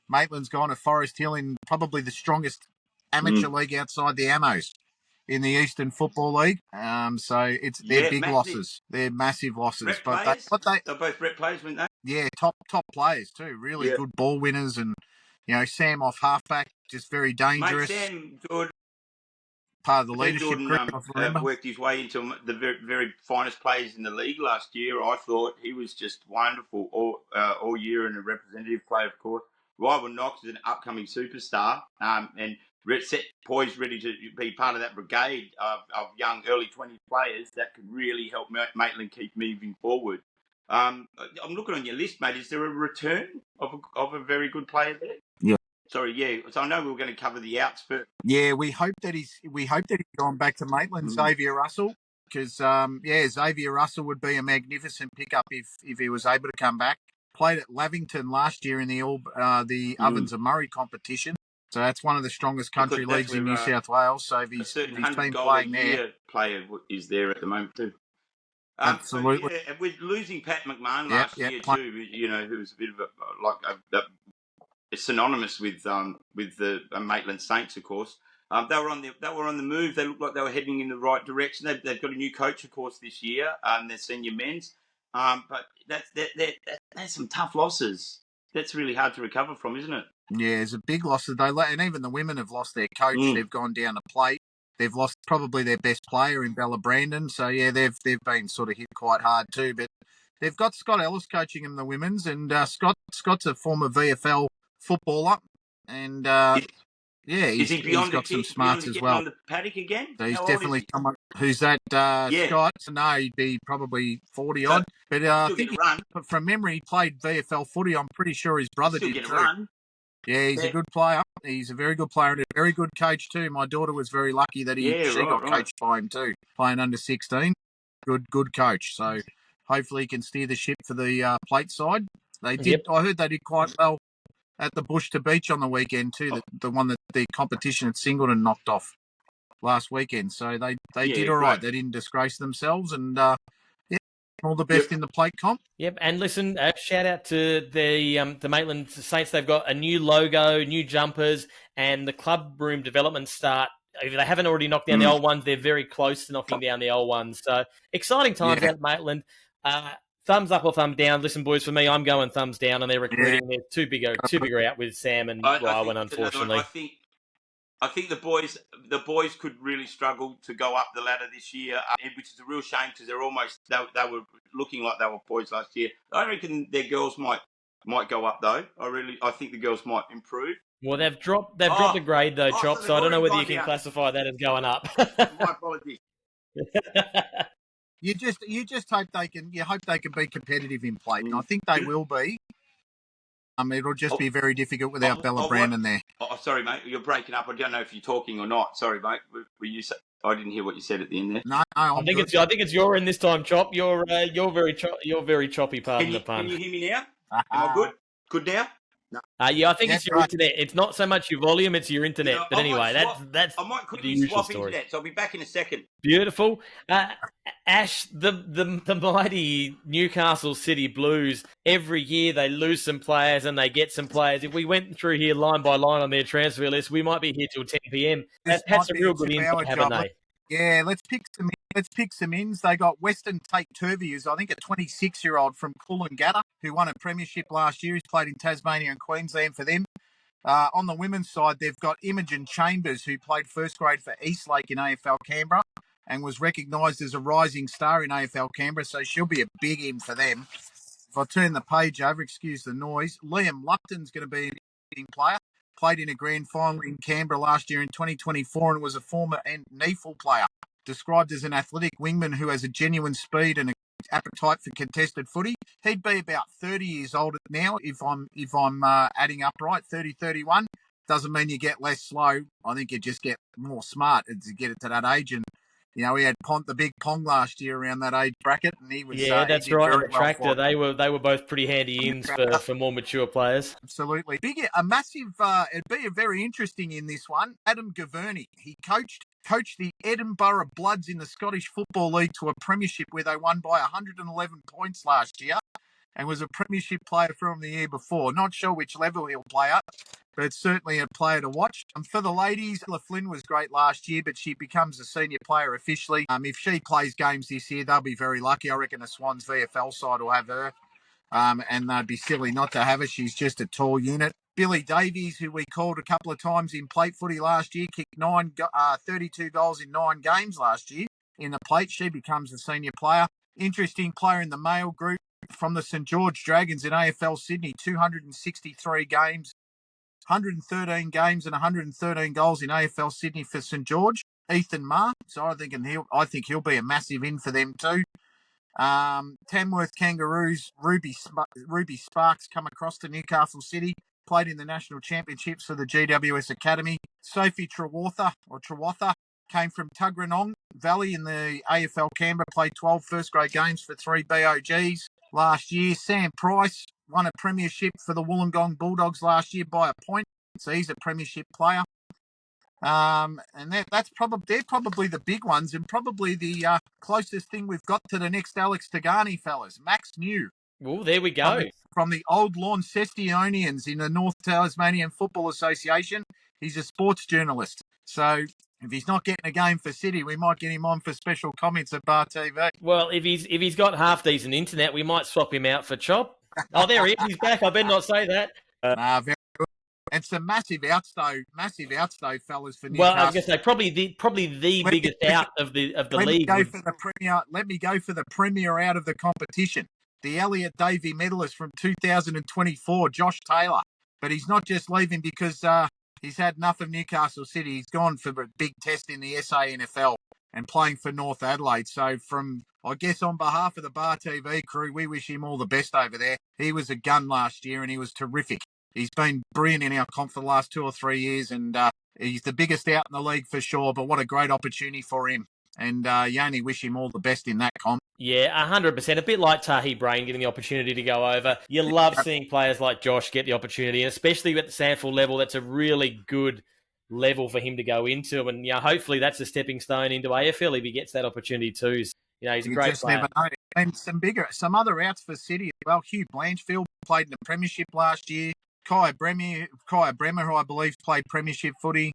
Maitland's gone to Forest Hill in probably the strongest amateur league outside the Amos in the Eastern Football League. So they're big losses. They're massive losses. They're both rep players, weren't they? Yeah, top players too. Really good ball winners, and Sam off halfback, just very dangerous. Mate, Sam Jordan, part of the leadership group. Worked his way into the very, very finest players in the league last year. I thought he was just wonderful all year, and a representative player, of course. Ryan Knox is an upcoming superstar, and poised, ready to be part of that brigade of young, early 20 players that could really help Maitland keep moving forward. I'm looking on your list, mate. Is there a return of a very good player there? Yeah. Sorry, yeah. So I know we were going to cover the outs first. Yeah, we hope that he's gone back to Maitland, Xavier Russell, because Xavier Russell would be a magnificent pickup if he was able to come back. Played at Lavington last year in the Ovens and Murray competition. So that's one of the strongest country leagues in New South Wales. So if he's been playing there, player is there at the moment too. Absolutely. And with losing Pat McMahon last year too, who was a bit of a synonymous with the Maitland Saints, of course. They were on the move. They looked like they were heading in the right direction. They've got a new coach, of course, this year. Their senior men's. But that's some tough losses. That's really hard to recover from, isn't it? Yeah, it's a big loss today, and even the women have lost their coach. They've gone down a plate. They've lost probably their best player in Bella Brandon. So yeah, they've been sort of hit quite hard too. But they've got Scott Ellis coaching them, the women's, and Scott's a former VFL footballer, and he's got some smarts as well. On the paddock again? So he's definitely someone who's that Scott. So no, he'd be probably 40 odd. But I think from memory, he played VFL footy. I'm pretty sure his brother did get a too. run. Yeah, he's a good player. He's a very good player and a very good coach too. My daughter was very lucky that she got coached by him too, playing under 16. Good coach. So hopefully he can steer the ship for the plate side. They did. Yep. I heard they did quite well at the Bush to Beach on the weekend too. The one that the competition at Singleton knocked off last weekend. So they did all right. They didn't disgrace themselves, and all the best in the plate comp. Yep, and listen, shout out to the Maitland Saints. They've got a new logo, new jumpers, and the club room development start. If they haven't already knocked down the old ones, they're very close to knocking down the old ones. So exciting times out at Maitland. Thumbs up or thumb down. Listen, boys, for me, I'm going thumbs down on their recruiting. They're too bigger out with Sam and Rywan, unfortunately. I think the boys could really struggle to go up the ladder this year, which is a real shame because they were looking like they were poised last year. I reckon their girls might go up though. I think the girls might improve. Well, they've dropped the grade though, Chop. So I don't know whether you can classify that as going up. My apologies. You just hope they can be competitive in plate, and I think they will be. It'll just be very difficult without Bella Brandon there. Oh, sorry, mate. You're breaking up. I don't know if you're talking or not. Sorry, mate. I didn't hear what you said at the end there. No, I think it's your end this time, Chop. You're very choppy. Pardon the pun. Can you hear me now? Am I good? Good now? No. I think it's your internet. It's not so much your volume; it's your internet. But anyway, that's I might quickly the usual swap story. Internet, so I'll be back in a second. Beautiful, Ash. The mighty Newcastle City Blues. Every year they lose some players and they get some players. If we went through here line by line on their transfer list, we might be here till 10 p.m. That's a real good insight, haven't they? Yeah, let's pick some ins. They got Weston Tate Turvey, who's I think a 26-year-old from Coolangatta, who won a premiership last year. He's played in Tasmania and Queensland for them. On the women's side, they've got Imogen Chambers, who played first grade for Eastlake in AFL Canberra and was recognised as a rising star in AFL Canberra, so she'll be a big in for them. If I turn the page over, excuse the noise, Liam Lupton's going to be an interesting player. Played in a grand final in Canberra last year in 2024 and was a former NEFL player. Described as an athletic wingman who has a genuine speed and an appetite for contested footy. He'd be about 30 years old now if I'm adding up right, 30, 31. Doesn't mean you get less slow. I think you just get more smart as you get it to that age. And, we had the big Pong last year around that age bracket, and he was that's right. On the tractor, they were both pretty handy ins for more mature players. Absolutely, it'd be a very interesting in this one. Adam Gaverney, he coached the Edinburgh Bloods in the Scottish Football League to a premiership where they won by 111 points last year, and was a premiership player from the year before. Not sure which level he'll play at, but it's certainly a player to watch. For the ladies, Ella Flynn was great last year, but she becomes a senior player officially. If she plays games this year, they'll be very lucky. I reckon the Swans VFL side will have her, and they'd be silly not to have her. She's just a tall unit. Billy Davies, who we called a couple of times in plate footy last year, kicked 32 goals in 9 games last year in the plate. She becomes a senior player. Interesting player in the male group from the St George Dragons in AFL Sydney, 263 games, 113 games and 113 goals in AFL Sydney for St George. Ethan Marr, so I think he'll be a massive in for them too. Tamworth Kangaroos, Ruby Sparks come across to Newcastle City, played in the national championships for the GWS Academy. Sophie Trewatha came from Tuggeranong Valley in the AFL Canberra, played 12 first grade games for 3 BOGs last year. Sam Price won a premiership for the Wollongong Bulldogs last year by a point, so he's a premiership player. And they're probably the big ones, and probably the closest thing we've got to the next Alex Tagani fellas, Max New. Well, there we go. from the Old Launcestionians in the North Tasmanian Football Association. He's a sports journalist. So if he's not getting a game for City, we might get him on for special comments at Bar TV. Well, if he's got half decent internet, we might swap him out for Chop. Oh, there he is. He's back. I better not say that. Very good. It's a massive outstow, fellas, for Newcastle. Well, I was going to say probably the biggest out of the league. Let me go for the premier out of the competition. The Elliot Davey medalist from 2024, Josh Taylor. But he's not just leaving because he's had enough of Newcastle City. He's gone for a big test in the SANFL and playing for North Adelaide. So I guess on behalf of the Bar TV crew, we wish him all the best over there. He was a gun last year and he was terrific. He's been brilliant in our comp for the last 2 or 3 years, and he's the biggest out in the league for sure, but what a great opportunity for him. And you only wish him all the best in that comp. Yeah, 100%. A bit like Tahi Brain getting the opportunity to go over. You love seeing players like Josh get the opportunity, and especially at the SANFL level, that's a really good level for him to go into. And hopefully that's a stepping stone into AFL if he gets that opportember too. He's a great player. Never know. And some other outs for City as well. Hugh Blanchfield played in the Premiership last year. Kaya Bremer, who I believe played Premiership footy.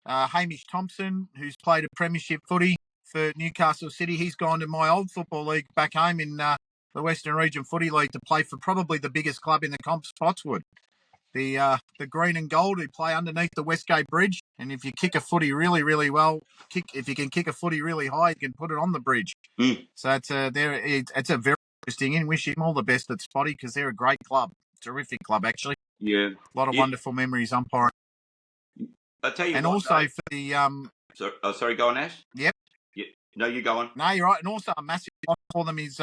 Hamish Thompson, who's played a Premiership footy for Newcastle City. He's gone to my old football league back home in the Western Region Footy League to play for probably the biggest club in the comp, Spotswood. The green and gold who play underneath the Westgate Bridge. And if you kick a footy really, really well, if you can kick a footy really high, you can put it on the bridge. So it's a very interesting in. Wish him all the best at Spotty because they're a great club. Terrific club, actually. Yeah. A lot of wonderful memories umpiring. I'll tell you and what, also though, for the... sorry, go on, Ash. Yep. Yeah. No, you go on. No, you're right. And also a massive one for them is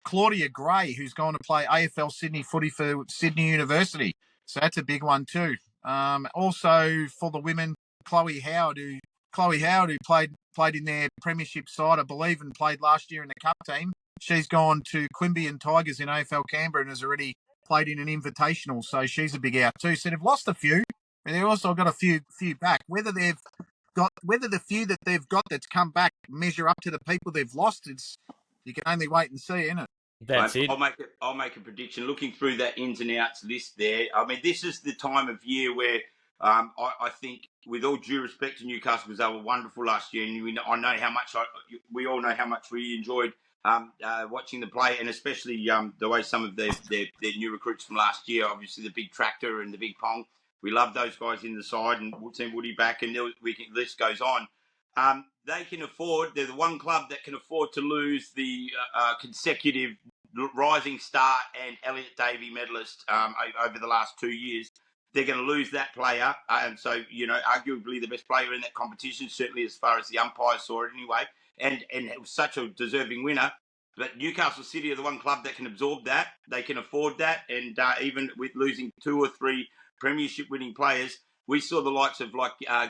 Claudia Gray, who's going to play AFL Sydney footy for Sydney University. So that's a big one too. Also for the women, Chloe Howard, who played in their premiership side, I believe, and played last year in the cup team. She's gone to Queanbeyan Tigers in AFL Canberra and has already played in an invitational, so she's a big out too. So they've lost a few, and they've also got a few back. Whether the few that they've got that's come back measure up to the people they've lost, you can only wait and see, isn't it? That's it. I'll make a prediction. Looking through that ins and outs list there, I mean, this is the time of year where I think, with all due respect to Newcastle, because they were wonderful last year, and I know how much we all know how much we enjoyed watching the play, and especially the way some of their new recruits from last year, obviously the big Tractor and the big Pong. We love those guys in the side, and we'll send Woody back, and the list goes on. They can afford, they're the one club that can afford to lose the consecutive Rising Star and Elliot Davey medalist over the last 2 years. They're going to lose that player, and so, arguably the best player in that competition, certainly as far as the umpires saw it anyway, and it was such a deserving winner. But Newcastle City are the one club that can absorb that. They can afford that, and even with losing 2 or 3 premiership winning players, we saw the likes of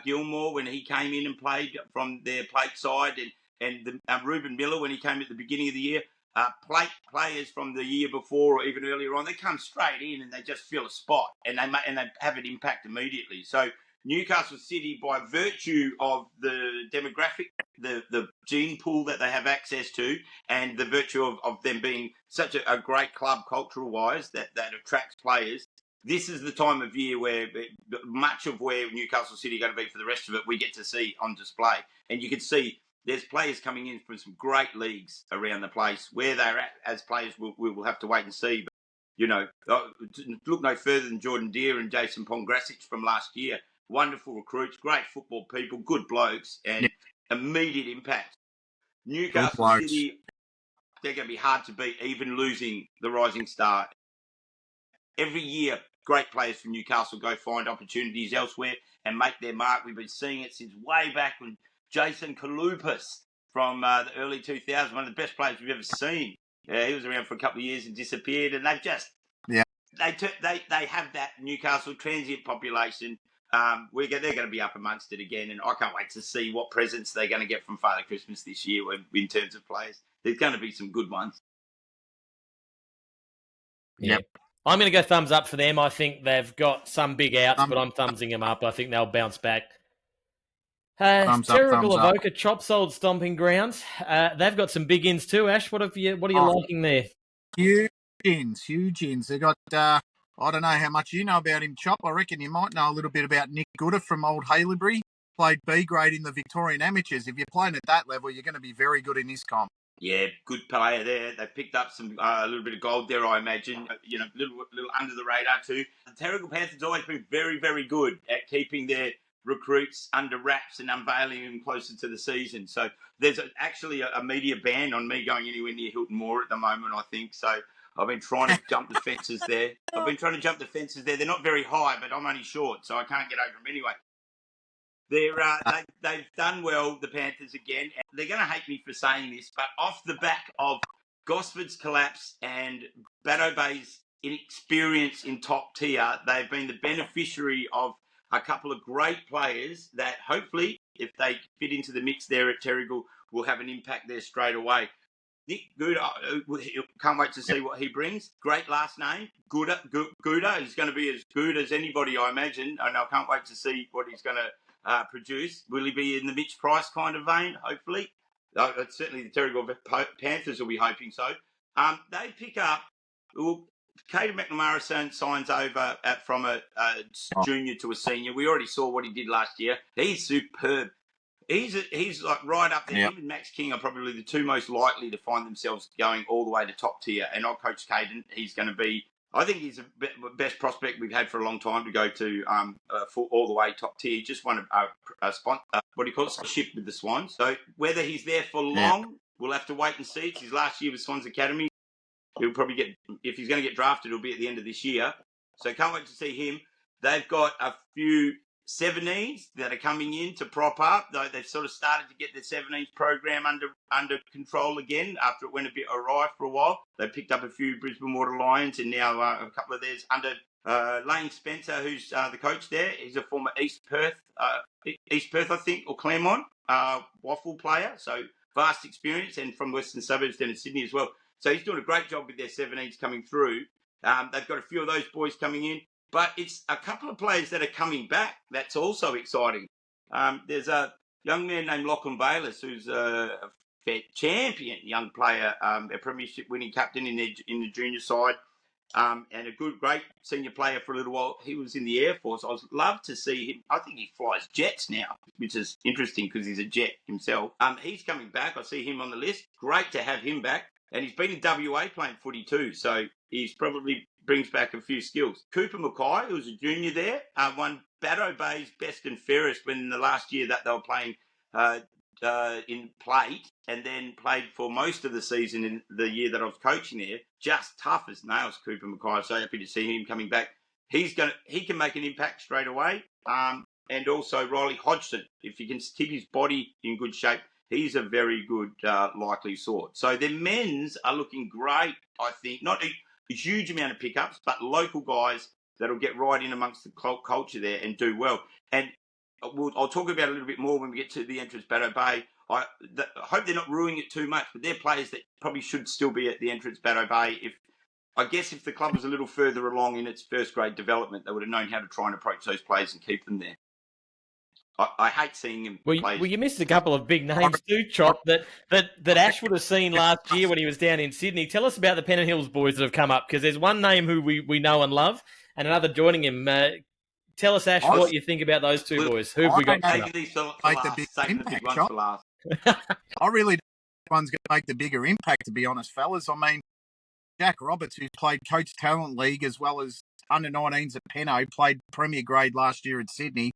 Gilmore when he came in and played from their plate side, and Ruben Miller when he came at the beginning of the year. Plate players from the year before or even earlier on, they come straight in and they just fill a spot, and they have an impact immediately. So Newcastle City, by virtue of the demographic, the gene pool that they have access to, and the virtue of them being such a great club cultural-wise that attracts players, this is the time of year where much of where Newcastle City are going to be for the rest of it, we get to see on display. And you can see there's players coming in from some great leagues around the place. Where they're at as players, we will have to wait and see. But, look no further than Jordan Deere and Jason Pongrasic from last year. Wonderful recruits, great football people, good blokes, and immediate impact. Newcastle City, they're going to be hard to beat, even losing the Rising Star. Every year, great players from Newcastle go find opportunities elsewhere and make their mark. We've been seeing it since way back when Jason Kalupas from the early 2000s, one of the best players we've ever seen. He was around for a couple of years and disappeared, and they've just they have that Newcastle transient population. They're going to be up amongst it again, and I can't wait to see what presents they're going to get from Father Christmas this year in terms of players. There's going to be some good ones. Yep. I'm going to go thumbs up for them. I think they've got some big outs, but I'm thumbsing them up. I think they'll bounce back. Terrigal Avoca, Chops Old Stomping Grounds. They've got some big ins too, Ash. What are you liking there? Huge ins. They got, I don't know how much you know about him, Chop. I reckon you might know a little bit about Nick Gooder from Old Haileybury. Played B grade in the Victorian Amateurs. If you're playing at that level, you're going to be very good in this comp. Yeah, good player there. They picked up some a little bit of gold there, I imagine. Little under the radar too. The Terrigal Panthers always been very, very good at keeping their recruits under wraps and unveiling them closer to the season. So there's actually a media ban on me going anywhere near Hilton Moor at the moment, I think. So I've been trying to jump the fences there. They're not very high, but I'm only short, so I can't get over them anyway. They've done well, the Panthers, again. And they're going to hate me for saying this, but off the back of Gosford's collapse and Baddo Bay's inexperience in top tier, they've been the beneficiary of a couple of great players that hopefully, if they fit into the mix there at Terrigal, will have an impact there straight away. Nick Gooder, can't wait to see what he brings. Great last name, Gooder. He's going to be as good as anybody, I imagine, and I can't wait to see what he's going to produce. Will he be in the Mitch Price kind of vein, hopefully? Certainly the Terrigal Panthers will be hoping so. They pick up, Caden McNamara signs over from a junior to a senior. We already saw what he did last year. He's superb. He's like right up there. Yep. Him and Max King are probably the two most likely to find themselves going all the way to top tier. And I'll coach Caden. He's going to be, I think he's the best prospect we've had for a long time to go to all the way top tier. He just won a sponsorship with the Swans. So whether he's there for long, we'll have to wait and see. It's his last year with Swans Academy. He'll probably get, if he's going to get drafted, it'll be at the end of this year. So can't wait to see him. They've got a few 17s that are coming in to prop up. They've sort of started to get their 17s program under control again after it went a bit awry for a while. They picked up a few Brisbane Water Lions and now a couple of theirs under Lane Spencer, who's the coach there. He's a former East Perth, I think, or Claremont waffle player. So vast experience and from Western Suburbs down in Sydney as well. So he's doing a great job with their 17s coming through. They've got a few of those boys coming in. But it's a couple of players that are coming back. That's also exciting. There's a young man named Lachlan Bayliss, who's a champion young player, a premiership-winning captain in the junior side, and a great senior player for a little while. He was in the Air Force. I'd love to see him. I think he flies jets now, which is interesting because he's a jet himself. He's coming back. I see him on the list. Great to have him back. And he's been in WA playing footy too, so he's probably brings back a few skills. Cooper Mackay, who was a junior there, won Baddo Bay's best and fairest when in the last year that they were playing in plate, and then played for most of the season in the year that I was coaching there. Just tough as nails, Cooper Mackay. So happy to see him coming back. He can make an impact straight away. And also Riley Hodgson, if he can keep his body in good shape, he's a very good likely sort. So the men's are looking great, I think. Not a huge amount of pickups, but local guys that'll get right in amongst the culture there and do well. And I'll talk about it a little bit more when we get to the entrance Baddo Bay. I hope they're not ruining it too much, but they're players that probably should still be at the entrance Baddo Bay. If the club was a little further along in its first grade development, they would have known how to try and approach those players and keep them there. I hate seeing him. Well, you missed a couple of big names too, Chop, that Ash would have seen last year when he was down in Sydney. Tell us about the Pennant Hills boys that have come up, because there's one name who we know and love, and another joining him. Tell us, Ash, what you think about those two boys. Who have we got? Taking these for last. I really think one's going to make the bigger impact, to be honest, fellas. I mean, Jack Roberts, who's played Coach Talent League as well as under-19s at Penno, played Premier Grade last year at Sydney.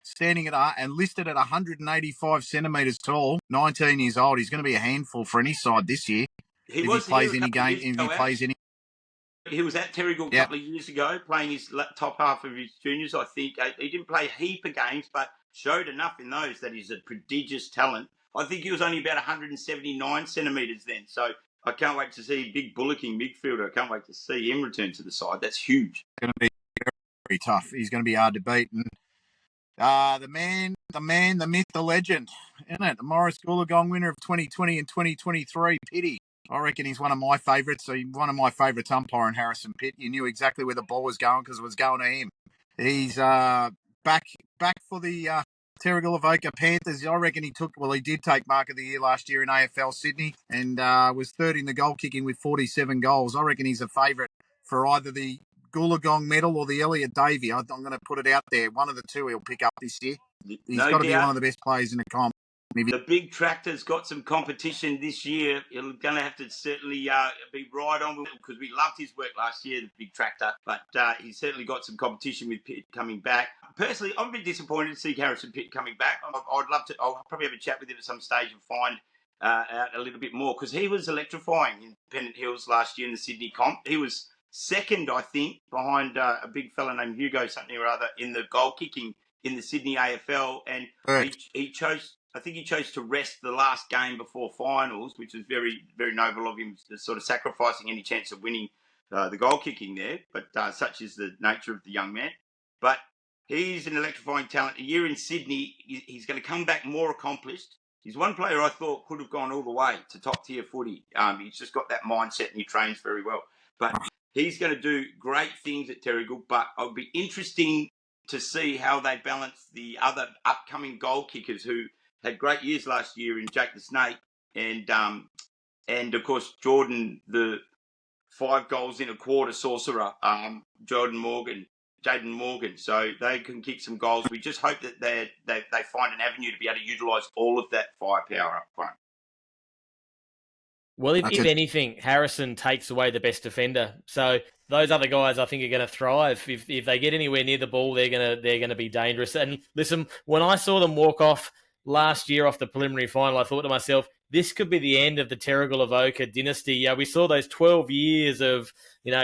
Standing at and listed at 185 centimetres tall, 19 years old. He's going to be a handful for any side this year. He plays any game. He was at Terrigal a couple of years ago, playing his top half of his juniors, I think. He didn't play a heap of games, but showed enough in those that he's a prodigious talent. I think he was only about 179 centimetres then. So I can't wait to see big bullocking midfielder. I can't wait to see him return to the side. That's huge. It's going to be very tough. He's going to be hard to beat. And the man, the myth, the legend, isn't it? The Morris Goolagong winner of 2020 and 2023, Pitty. I reckon he's one of my favourites. One of my favourites umpire in Harrison Pitt. You knew exactly where the ball was going because it was going to him. He's back for the Terrigal Avoca Panthers. I reckon he did take Mark of the Year last year in AFL Sydney and was third in the goal kicking with 47 goals. I reckon he's a favourite for either the Goolagong medal or the Elliot Davey. I'm going to put it out there. One of the two he'll pick up this year. He's got to be one of the best players in the comp. The big tractor's got some competition this year. He's going to have to certainly be right on because we loved his work last year, the big tractor. But he's certainly got some competition with Pitt coming back. Personally, I'm a bit disappointed to see Harrison Pitt coming back. I'd love to. I'll probably have a chat with him at some stage and find out a little bit more because he was electrifying in Pennant Hills last year in the Sydney comp. He was second, I think, behind a big fella named Hugo something or other in the goal kicking in the Sydney AFL, and he chose. I think he chose to rest the last game before finals, which was very, very noble of him, sort of sacrificing any chance of winning the goal kicking there. But such is the nature of the young man. But he's an electrifying talent. A year in Sydney, he's going to come back more accomplished. He's one player I thought could have gone all the way to top tier footy. He's just got that mindset and he trains very well. But he's going to do great things at Terrigal. But it'll be interesting to see how they balance the other upcoming goal kickers who had great years last year in Jake the Snake and of course Jordan, the 5 goals in a quarter sorcerer, Jaden Morgan. So they can kick some goals. We just hope that they find an avenue to be able to utilise all of that firepower up front. Well, if anything, Harrison takes away the best defender. So those other guys, I think, are going to thrive. If they get anywhere near the ball, they're going to be dangerous. And listen, when I saw them walk off last year off the preliminary final, I thought to myself, this could be the end of the Terrigal Avoca dynasty. Yeah, we saw those 12 years of,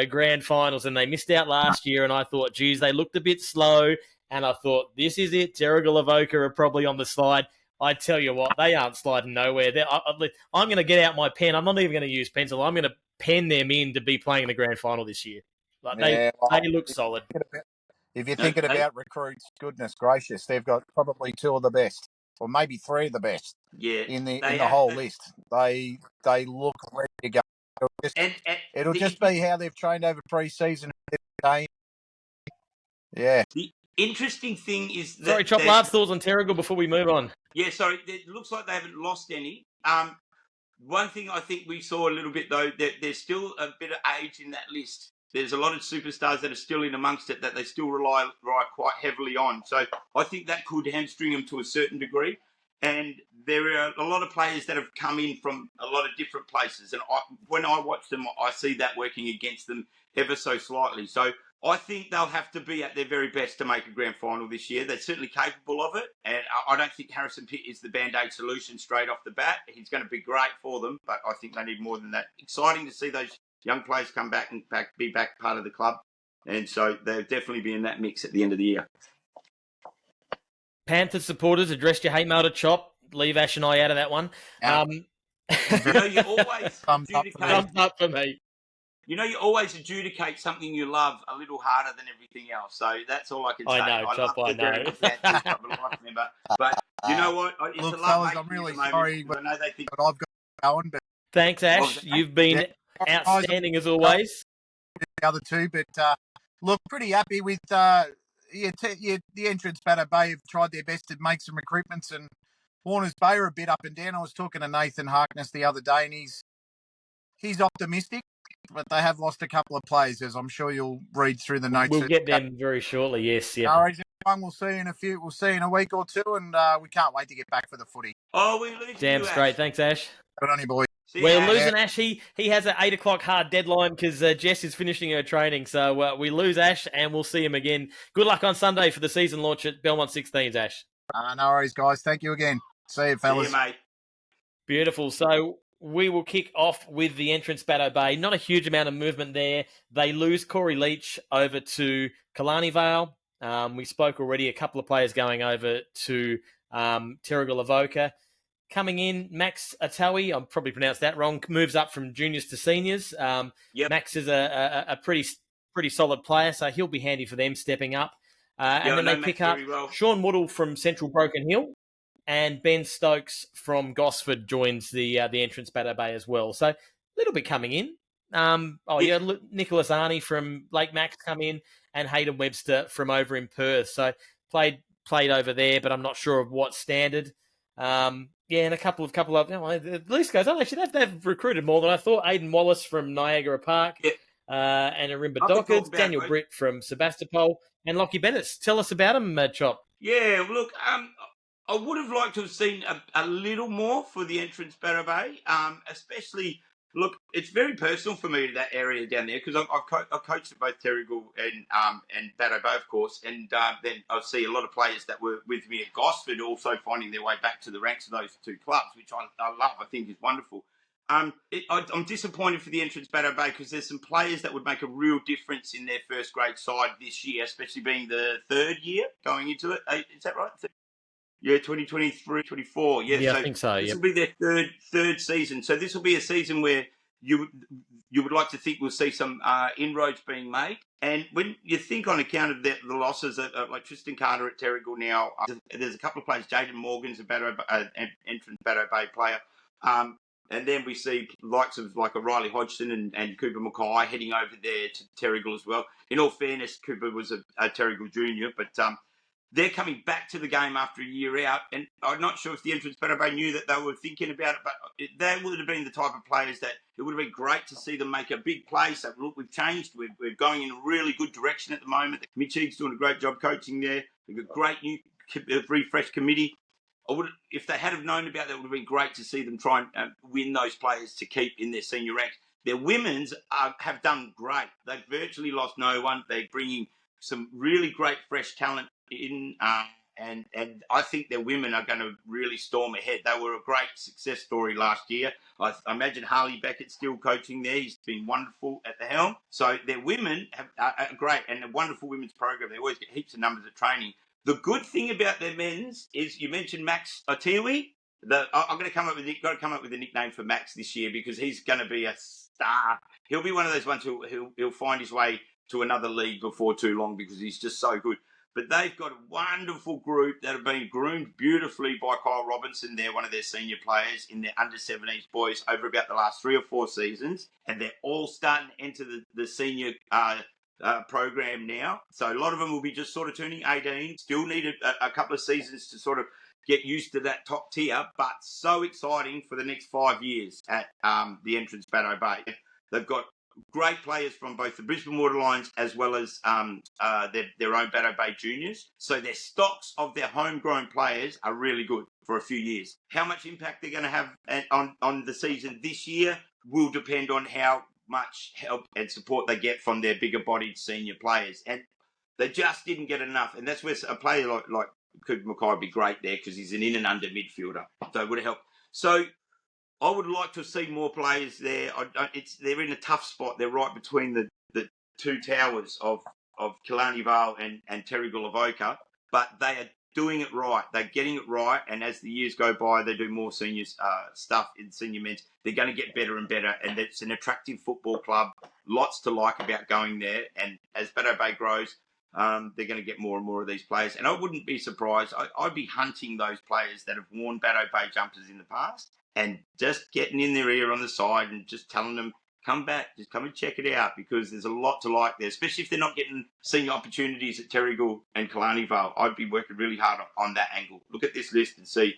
grand finals, and they missed out last year. And I thought, geez, they looked a bit slow. And I thought, this is it. Terrigal Avoca are probably on the slide. I tell you what, they aren't sliding nowhere. I'm going to get out my pen. I'm not even going to use pencil. I'm going to pen them in to be playing in the grand final this year. They look solid. If you're thinking about recruits, goodness gracious, they've got probably 2 of the best, or maybe 3 of the best. In the whole list. They look ready to go. It'll just be how they've trained over pre-season. Yeah. The interesting thing is that... Sorry, Chop, last thoughts on Terrigal before we move on. Yeah, sorry. It looks like they haven't lost any. One thing I think we saw a little bit, though, that there's still a bit of age in that list. There's a lot of superstars that are still in amongst it that they still rely quite heavily on. So I think that could hamstring them to a certain degree. And there are a lot of players that have come in from a lot of different places. And when I watch them, I see that working against them ever so slightly. So I think they'll have to be at their very best to make a grand final this year. They're certainly capable of it. And I don't think Harrison Pitt is the Band-Aid solution straight off the bat. He's going to be great for them, but I think they need more than that. Exciting to see those young players come back and be back part of the club. And so they'll definitely be in that mix at the end of the year. Panthers supporters, address your hate mail to Chop. Leave Ash and I out of that one. You always thumbs up for me. You always adjudicate something you love a little harder than everything else. So that's all I can say. I know, Chop, I know. But you know what? It's look, a love fellas, I'm really sorry. But I know they think I've got going. But thanks, Ash. You've been outstanding as always. The other two, but look, pretty happy with the entrance. Batter Bay have tried their best to make some recruitments, and Warners Bay are a bit up and down. I was talking to Nathan Harkness the other day, and he's optimistic, but they have lost a couple of players, as I'm sure you'll read through the notes. We'll get them very shortly. Yes, yeah. No worries, everyone. We'll see in a week or two, and we can't wait to get back for the footy. Oh, we're losing damn straight. Ash. Thanks, Ash. Good on you, boys. We're losing Ash. He has an 8 o'clock hard deadline because Jess is finishing her training. So we lose Ash, and we'll see him again. Good luck on Sunday for the season launch at Belmont 16s, Ash. No worries, guys. Thank you again. See you, fellas. See you, mate. Beautiful. So we will kick off with the entrance Batto Bay. Not a huge amount of movement there. They lose Corey Leach over to Killarney Vale. We spoke already, a couple of players going over to Terrigal Avoca. Coming in, Max Atawi, I'll probably pronounced that wrong, moves up from juniors to seniors. Max is a pretty solid player, so he'll be handy for them stepping up. And then they pick up Sean Woodall from Central Broken Hill, and Ben Stokes from Gosford joins the entrance Batto Bay as well. So a little bit coming in. Nicholas Arney from Lake Max come in, and Hayden Webster from over in Perth. So played played over there, but I'm not sure of what standard. And a couple of the list goes on. Actually, they've recruited more than I thought. Aidan Wallace from Niagara Park, Yeah, and Arimba I could talk Dockers, about Daniel those. Britt from Sebastopol, and Lockie Bennett. Tell us about him, Chop. Yeah, look, I would have liked to have seen a little more for the entrance Barrow Bay, especially. Look, it's very personal for me, that area down there, because I've coached at both Terrigal and Barrow Bay, of course, and then I see a lot of players that were with me at Gosford also finding their way back to the ranks of those two clubs, which I love. I think is wonderful. I'm disappointed for the entrance Barrow Bay because there's some players that would make a real difference in their first grade side this year, especially being the third year going into it. Is that right? Yeah, 2023, 24. Yeah, Yeah, I so think so. this Yep. will be their third season. So this will be a season where you would like to think we'll see some inroads being made. And when you think on account of the losses, like Tristan Carter at Terrigal now, there's a couple of players. Jaden Morgan's an entrant Barrow Bay player. And then we see likes of like a Riley Hodgson and Cooper Mackay heading over there to Terrigal as well. In all fairness, Cooper was a Terrigal junior, but they're coming back to the game after a year out, and I'm not sure if the entrance Barrow Bay knew that they were thinking about it, but they would have been the type of players that it would have been great to see them make a big play. So, look, we've changed. We're going in a really good direction at the moment. Mitch Eads doing a great job coaching there. We've got a great new refresh committee. If they had have known about that, it would have been great to see them try and win those players to keep in their senior ranks. Their women's have done great. They've virtually lost no one. They're bringing some really great fresh talent in, and I think their women are going to really storm ahead. They were a great success story last year. I imagine Harley Beckett's still coaching there. He's been wonderful at the helm. So their women are great, and a wonderful women's program. They always get heaps of numbers of training. The good thing about their men's is you mentioned Max Otiwi. I'm going to come up with a nickname for Max this year because he's going to be a star. He'll be one of those ones who'll find his way to another league before too long because he's just so good. But they've got a wonderful group that have been groomed beautifully by Kyle Robinson. They're one of their senior players in their under-17s boys over about the last 3 or 4 seasons. And they're all starting to enter the senior program now. So a lot of them will be just sort of turning 18. Still need a couple of seasons to sort of get used to that top tier. But so exciting for the next 5 years at the entrance Barrow Bay. They've got great players from both the Brisbane Waterlines as well as their own Barrow Bay juniors. So their stocks of their homegrown players are really good for a few years. How much impact they're going to have on the season this year will depend on how much help and support they get from their bigger-bodied senior players. And they just didn't get enough. And that's where a player like Cooper Mackay would be great there because he's an in and under midfielder. So it would have helped. So I would like to see more players there. They're in a tough spot. They're right between the two towers of Killarney Vale and Terrigal Avoca, but they are doing it right. They're getting it right, and as the years go by, they do more senior stuff in senior men's. They're going to get better and better, and it's an attractive football club. Lots to like about going there, and as Barrow Bay grows, they're going to get more and more of these players. And I wouldn't be surprised. I'd be hunting those players that have worn Barrow Bay jumpers in the past and just getting in their ear on the side and just telling them, come back, just come and check it out because there's a lot to like there, especially if they're not getting senior opportunities at Terrigal and Killarney Vale. I'd be working really hard on that angle. Look at this list and see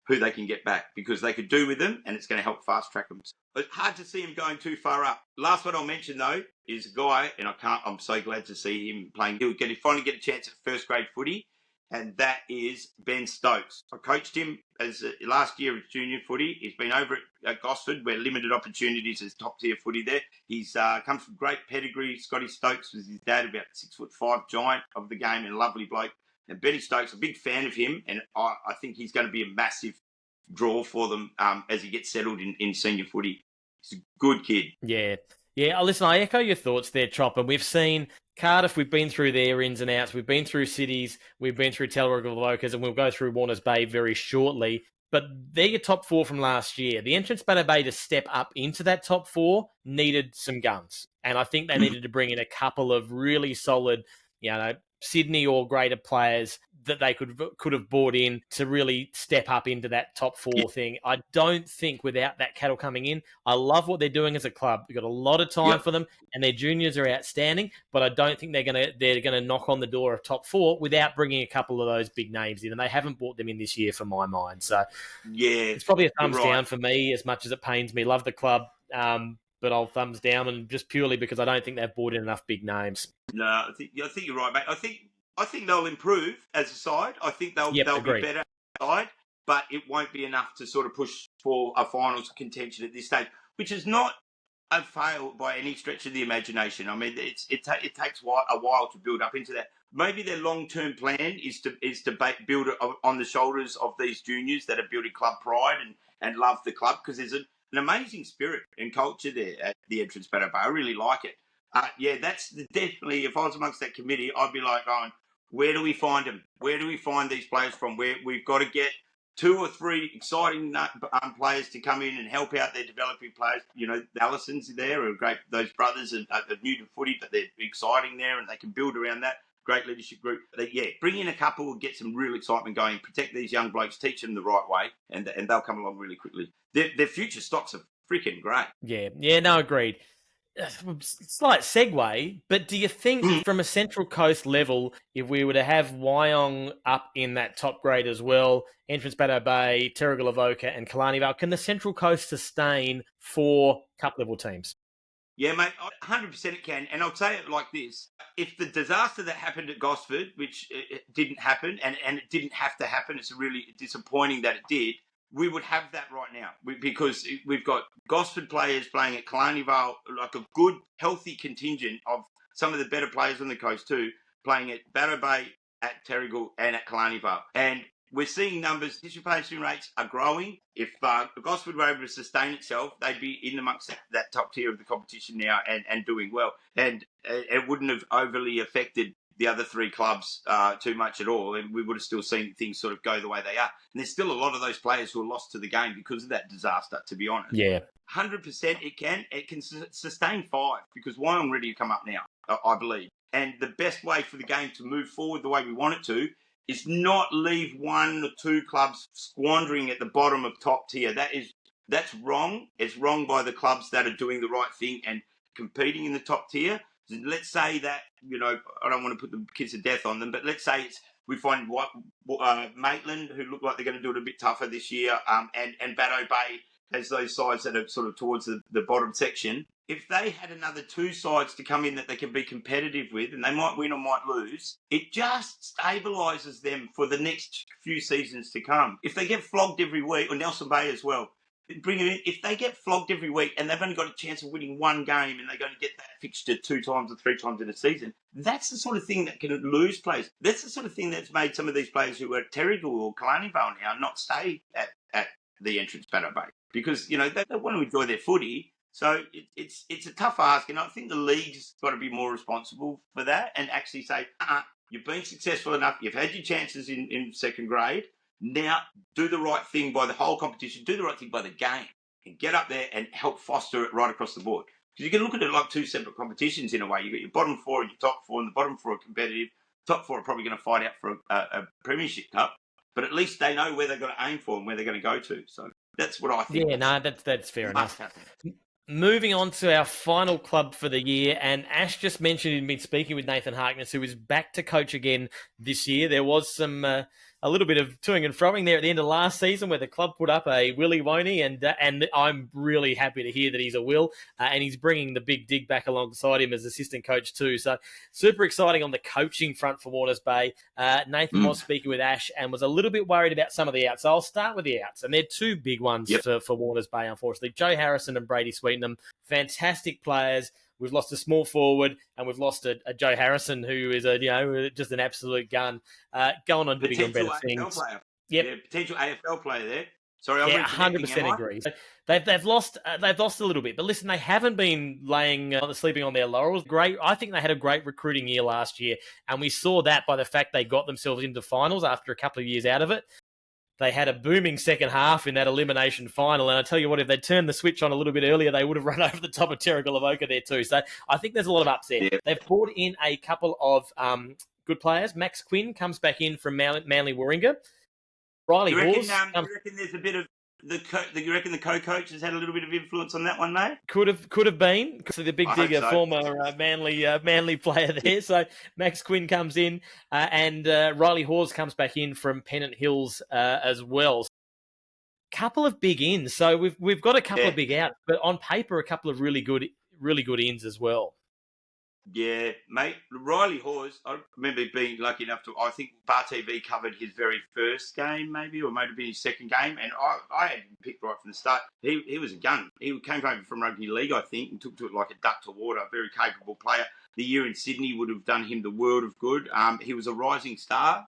who they can get back because they could do with them and it's going to help fast track them. But hard to see him going too far up. Last one I'll mention though is a guy, and I'm so glad to see him playing. He'll finally get a chance at first grade footy, and that is Ben Stokes. I coached him as last year at junior footy. He's been over at Gosford where limited opportunities as top tier footy there. He's comes from great pedigree. Scotty Stokes was his dad, about 6'5" giant of the game and a lovely bloke. And Benny Stokes, a big fan of him, and I think he's going to be a massive draw for them as he gets settled in senior footy. He's a good kid. Yeah. Listen, I echo your thoughts there, Chopper. We've seen Cardiff, we've been through their ins and outs. We've been through Cities, we've been through Terrigal Avoca, and we'll go through Warners Bay very shortly. But they're your top 4 from last year. The entrance Barrow Bay to step up into that top 4 needed some guns. And I think they needed to bring in a couple of really solid, Sydney or greater players that they could have brought in to really step up into that top four thing. I don't think without that cattle coming in, I love what they're doing as a club. We've got a lot of time for them, and their juniors are outstanding, but I don't think they're gonna knock on the door of top four without bringing a couple of those big names in, and they haven't brought them in this year for my mind. So it's probably a thumbs down for me, as much as it pains me. Love the club, but I'll thumbs down, and just purely because I don't think they've brought in enough big names. No, I think you're right, mate. I think they'll improve as a side. I think they'll be better as a side, but it won't be enough to sort of push for a finals contention at this stage, which is not a fail by any stretch of the imagination. I mean, it takes a while to build up into that. Maybe their long-term plan is to build it on the shoulders of these juniors that are building club pride and love the club, because there's an amazing spirit and culture there at the Entrance Battle Bay. I really like it. That's definitely, if I was amongst that committee, I'd be like going, where do we find them? Where do we find these players from? We've got to get 2 or 3 exciting players to come in and help out their developing players. You know, the Allisons there are great. Those brothers are new to footy, but they're exciting there, and they can build around that. Great leadership group. Bring in a couple, get some real excitement going, protect these young blokes, teach them the right way, and they'll come along really quickly. Their future stocks are freaking great. No, agreed. Slight segue, but do you think from a Central Coast level, if we were to have Wyong up in that top grade as well, Entrance Battle Bay, Terrigal Avoca and Killarney Vale, can the Central Coast sustain 4 cup level teams? Yeah, mate, 100% it can. And I'll say it like this. If the disaster that happened at Gosford, which it didn't happen, and it didn't have to happen, it's really disappointing that it did, we would have that right now, because we've got Gosford players playing at Killarney Vale, like a good, healthy contingent of some of the better players on the coast too, playing at Battle Bay, at Terrigal and at Killarney Vale. And we're seeing numbers, participation rates are growing. If Gosford were able to sustain itself, they'd be in amongst that top tier of the competition now and doing well. And it wouldn't have overly affected the other 3 clubs too much at all, and we would have still seen things sort of go the way they are. And there's still a lot of those players who are lost to the game because of that disaster, to be honest. 100% it can sustain 5, because Wyong ready to come up now, I believe. And the best way for the game to move forward the way we want it to is not leave 1 or 2 clubs squandering at the bottom of top tier. That's wrong. It's wrong by the clubs that are doing the right thing and competing in the top tier. Let's say that, you know, I don't want to put the kiss of death on them, but let's say we find Maitland, who look like they're going to do it a bit tougher this year, and Battle Bay has those sides that are sort of towards the bottom section. If they had another 2 sides to come in that they can be competitive with, and they might win or might lose, it just stabilises them for the next few seasons to come. If they get flogged every week, or Nelson Bay as well, bring them in. If they get flogged every week and they've only got a chance of winning 1 game and they're going to get that fixture 2 times or 3 times in a season, that's the sort of thing that can lose players. That's the sort of thing that's made some of these players who are at Terrigal or Killarney Vale now not stay at the Entrance Battle Bay, because, you know, they want to enjoy their footy. So it's a tough ask, and I think the league's got to be more responsible for that and actually say, you've been successful enough, you've had your chances in second grade, now do the right thing by the whole competition, do the right thing by the game, and get up there and help foster it right across the board. Because you can look at it like 2 separate competitions in a way. You've got your bottom 4 and your top 4, and the bottom 4 are competitive. Top 4 are probably going to fight out for a premiership cup, but at least they know where they're going to aim for and where they're going to go to. So that's what I think. That's fair enough. Moving on to our final club for the year, and Ash just mentioned he'd been speaking with Nathan Harkness, who is back to coach again this year. There was some a little bit of toing and froing there at the end of last season where the club put up a Willie Woney, and I'm really happy to hear that he's a Will, and he's bringing the big dig back alongside him as assistant coach too. So super exciting on the coaching front for Warners Bay. Nathan was speaking with Ash and was a little bit worried about some of the outs. So I'll start with the outs, and they're 2 big ones for Warners Bay, unfortunately. Joe Harrison and Brady Sweetenham, fantastic players. We've lost a small forward, and we've lost a Joe Harrison, who is just an absolute gun, going on to bigger and better things. Potential AFL player there. Sorry, 100% agree. So they've lost a little bit, but listen, they haven't been sleeping on their laurels. Great, I think they had a great recruiting year last year, and we saw that by the fact they got themselves into finals after a couple of years out of it. They had a booming second half in that elimination final, and I tell you what, if they'd turned the switch on a little bit earlier, they would have run over the top of Terrigal Avoca there too. So I think there's a lot of upset. They've brought in a couple of good players. Max Quinn comes back in from Manly Warringah. Riley You reckon? Hawes You reckon there's a bit of you reckon the co-coach has had a little bit of influence on that one, mate? could have been because of the Big I hope Digger, so. former Manly player there. So Max Quinn comes in, and Riley Hawes comes back in from Pennant Hills as well. Couple of big ins. So we've got a couple of big outs, but on paper, a couple of really good ins as well. Yeah, mate. Riley Hawes, I remember being lucky enough to, I think Bar TV covered his very first game, maybe, or might have been his second game, and I had him picked right from the start. He was a gun. He came over from rugby league, I think, and took to it like a duck to water. Very capable player. The year in Sydney would have done him the world of good. He was a rising star.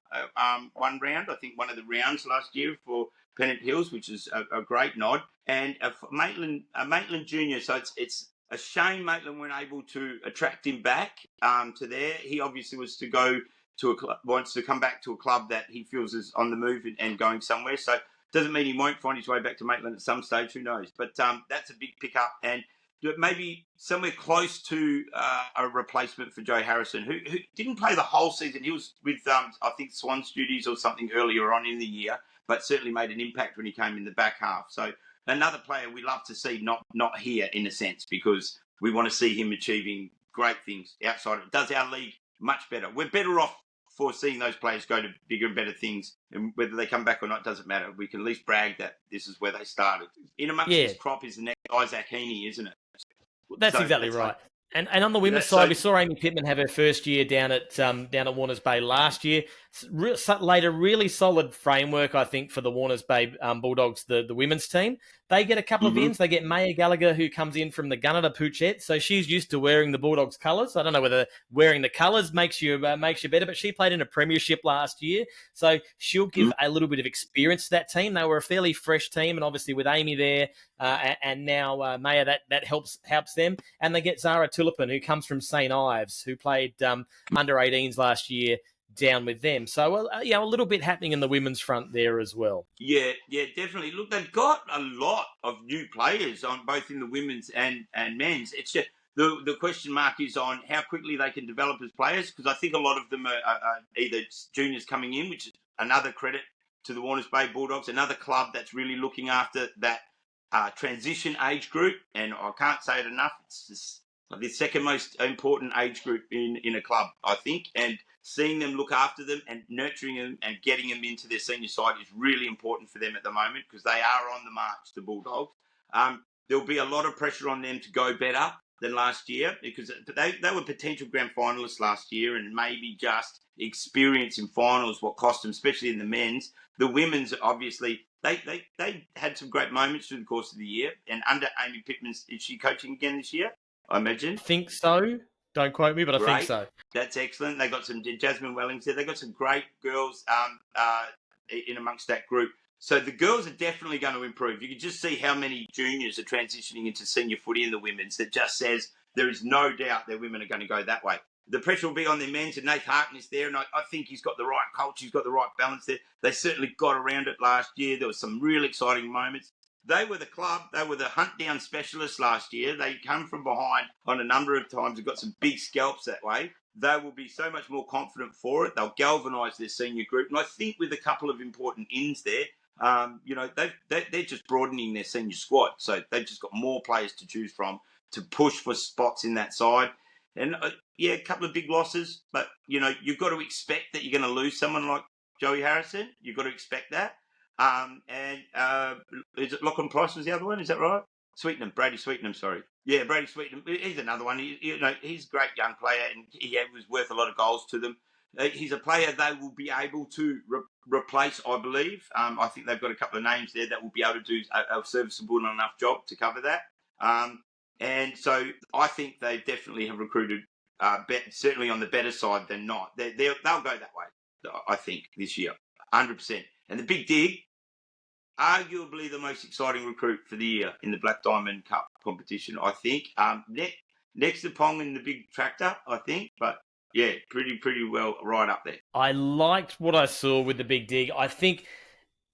One round, I think, one of the rounds last year for Pennant Hills, which is a great nod. And Maitland Jr., so it's a shame Maitland weren't able to attract him back to there. He obviously was to go to a club, wants to come back to a club that he feels is on the move and going somewhere. So doesn't mean he won't find his way back to Maitland at some stage. Who knows? But that's a big pickup, and maybe somewhere close to a replacement for Joe Harrison, who didn't play the whole season. He was with I think Swan Studios or something earlier on in the year, but certainly made an impact when he came in the back half. So another player we love to see not here in a sense, because we want to see him achieving great things outside of it. Does our league much better. We're better off for seeing those players go to bigger and better things, and whether they come back or not doesn't matter. We can at least brag that this is where they started. In amongst this crop is the next Isaac Heaney, isn't it? That's exactly right. And on the women's side, we saw Amy Pittman have her first year down at Warners Bay last year. Laid a really solid framework, I think, for the Warners Bay Bulldogs, the women's team. They get a couple of ins. They get Maya Gallagher, who comes in from the Gunnedah Poochette, so she's used to wearing the Bulldogs' colours. I don't know whether wearing the colours makes you better, but she played in a premiership last year, so she'll give a little bit of experience to that team. They were a fairly fresh team, and obviously with Amy there and now Maya, that helps them. And they get Zara Tulipin, who comes from St. Ives, who played under 18s last year down with them. So, a little bit happening in the women's front there as well. Yeah, definitely. Look, they've got a lot of new players on both in the women's and men's. It's just the question mark is on how quickly they can develop as players, because I think a lot of them are either juniors coming in, which is another credit to the Warners Bay Bulldogs, another club that's really looking after that transition age group. And I can't say it enough. It's just the second most important age group in a club, I think, and seeing them look after them and nurturing them and getting them into their senior side is really important for them at the moment, because they are on the march, the Bulldogs. There'll be a lot of pressure on them to go better than last year, because they were potential grand finalists last year, and maybe just experience in finals what cost them, especially in the men's. The women's, obviously, they had some great moments through the course of the year, and under Amy Pittman, is she coaching again this year, I imagine? I think so. Don't quote me, but I think so. That's excellent. They got some Jasmine Wellings there. They got some great girls in amongst that group. So the girls are definitely going to improve. You can just see how many juniors are transitioning into senior footy in the women's. That just says there is no doubt their women are going to go that way. The pressure will be on their men's, and Nath Harkin is there, and I think he's got the right culture. He's got the right balance there. They certainly got around it last year. There were some real exciting moments. They were the club. They were the hunt down specialists last year. They come from behind on a number of times. They've got some big scalps that way. They will be so much more confident for it. They'll galvanise their senior group. And I think with a couple of important ins there, they're just broadening their senior squad. So they've just got more players to choose from to push for spots in that side. And, a couple of big losses. But, you've got to expect that you're going to lose someone like Joey Harrison. You've got to expect that. Is it Lachlan Price was the other one? Is that right? Brady Sweetenham, sorry. Yeah, Brady Sweetenham. He's another one. He's a great young player, and he was worth a lot of goals to them. He's a player they will be able to replace, I believe. I think they've got a couple of names there that will be able to do a serviceable enough job to cover that. And so I think they definitely have recruited, certainly on the better side than not. They'll go that way, I think, this year, 100%. And the Big Dig, arguably the most exciting recruit for the year in the Black Diamond Cup competition, I think. Next to Pong in the Big Tractor, I think. But, yeah, pretty well right up there. I liked what I saw with the Big Dig. I think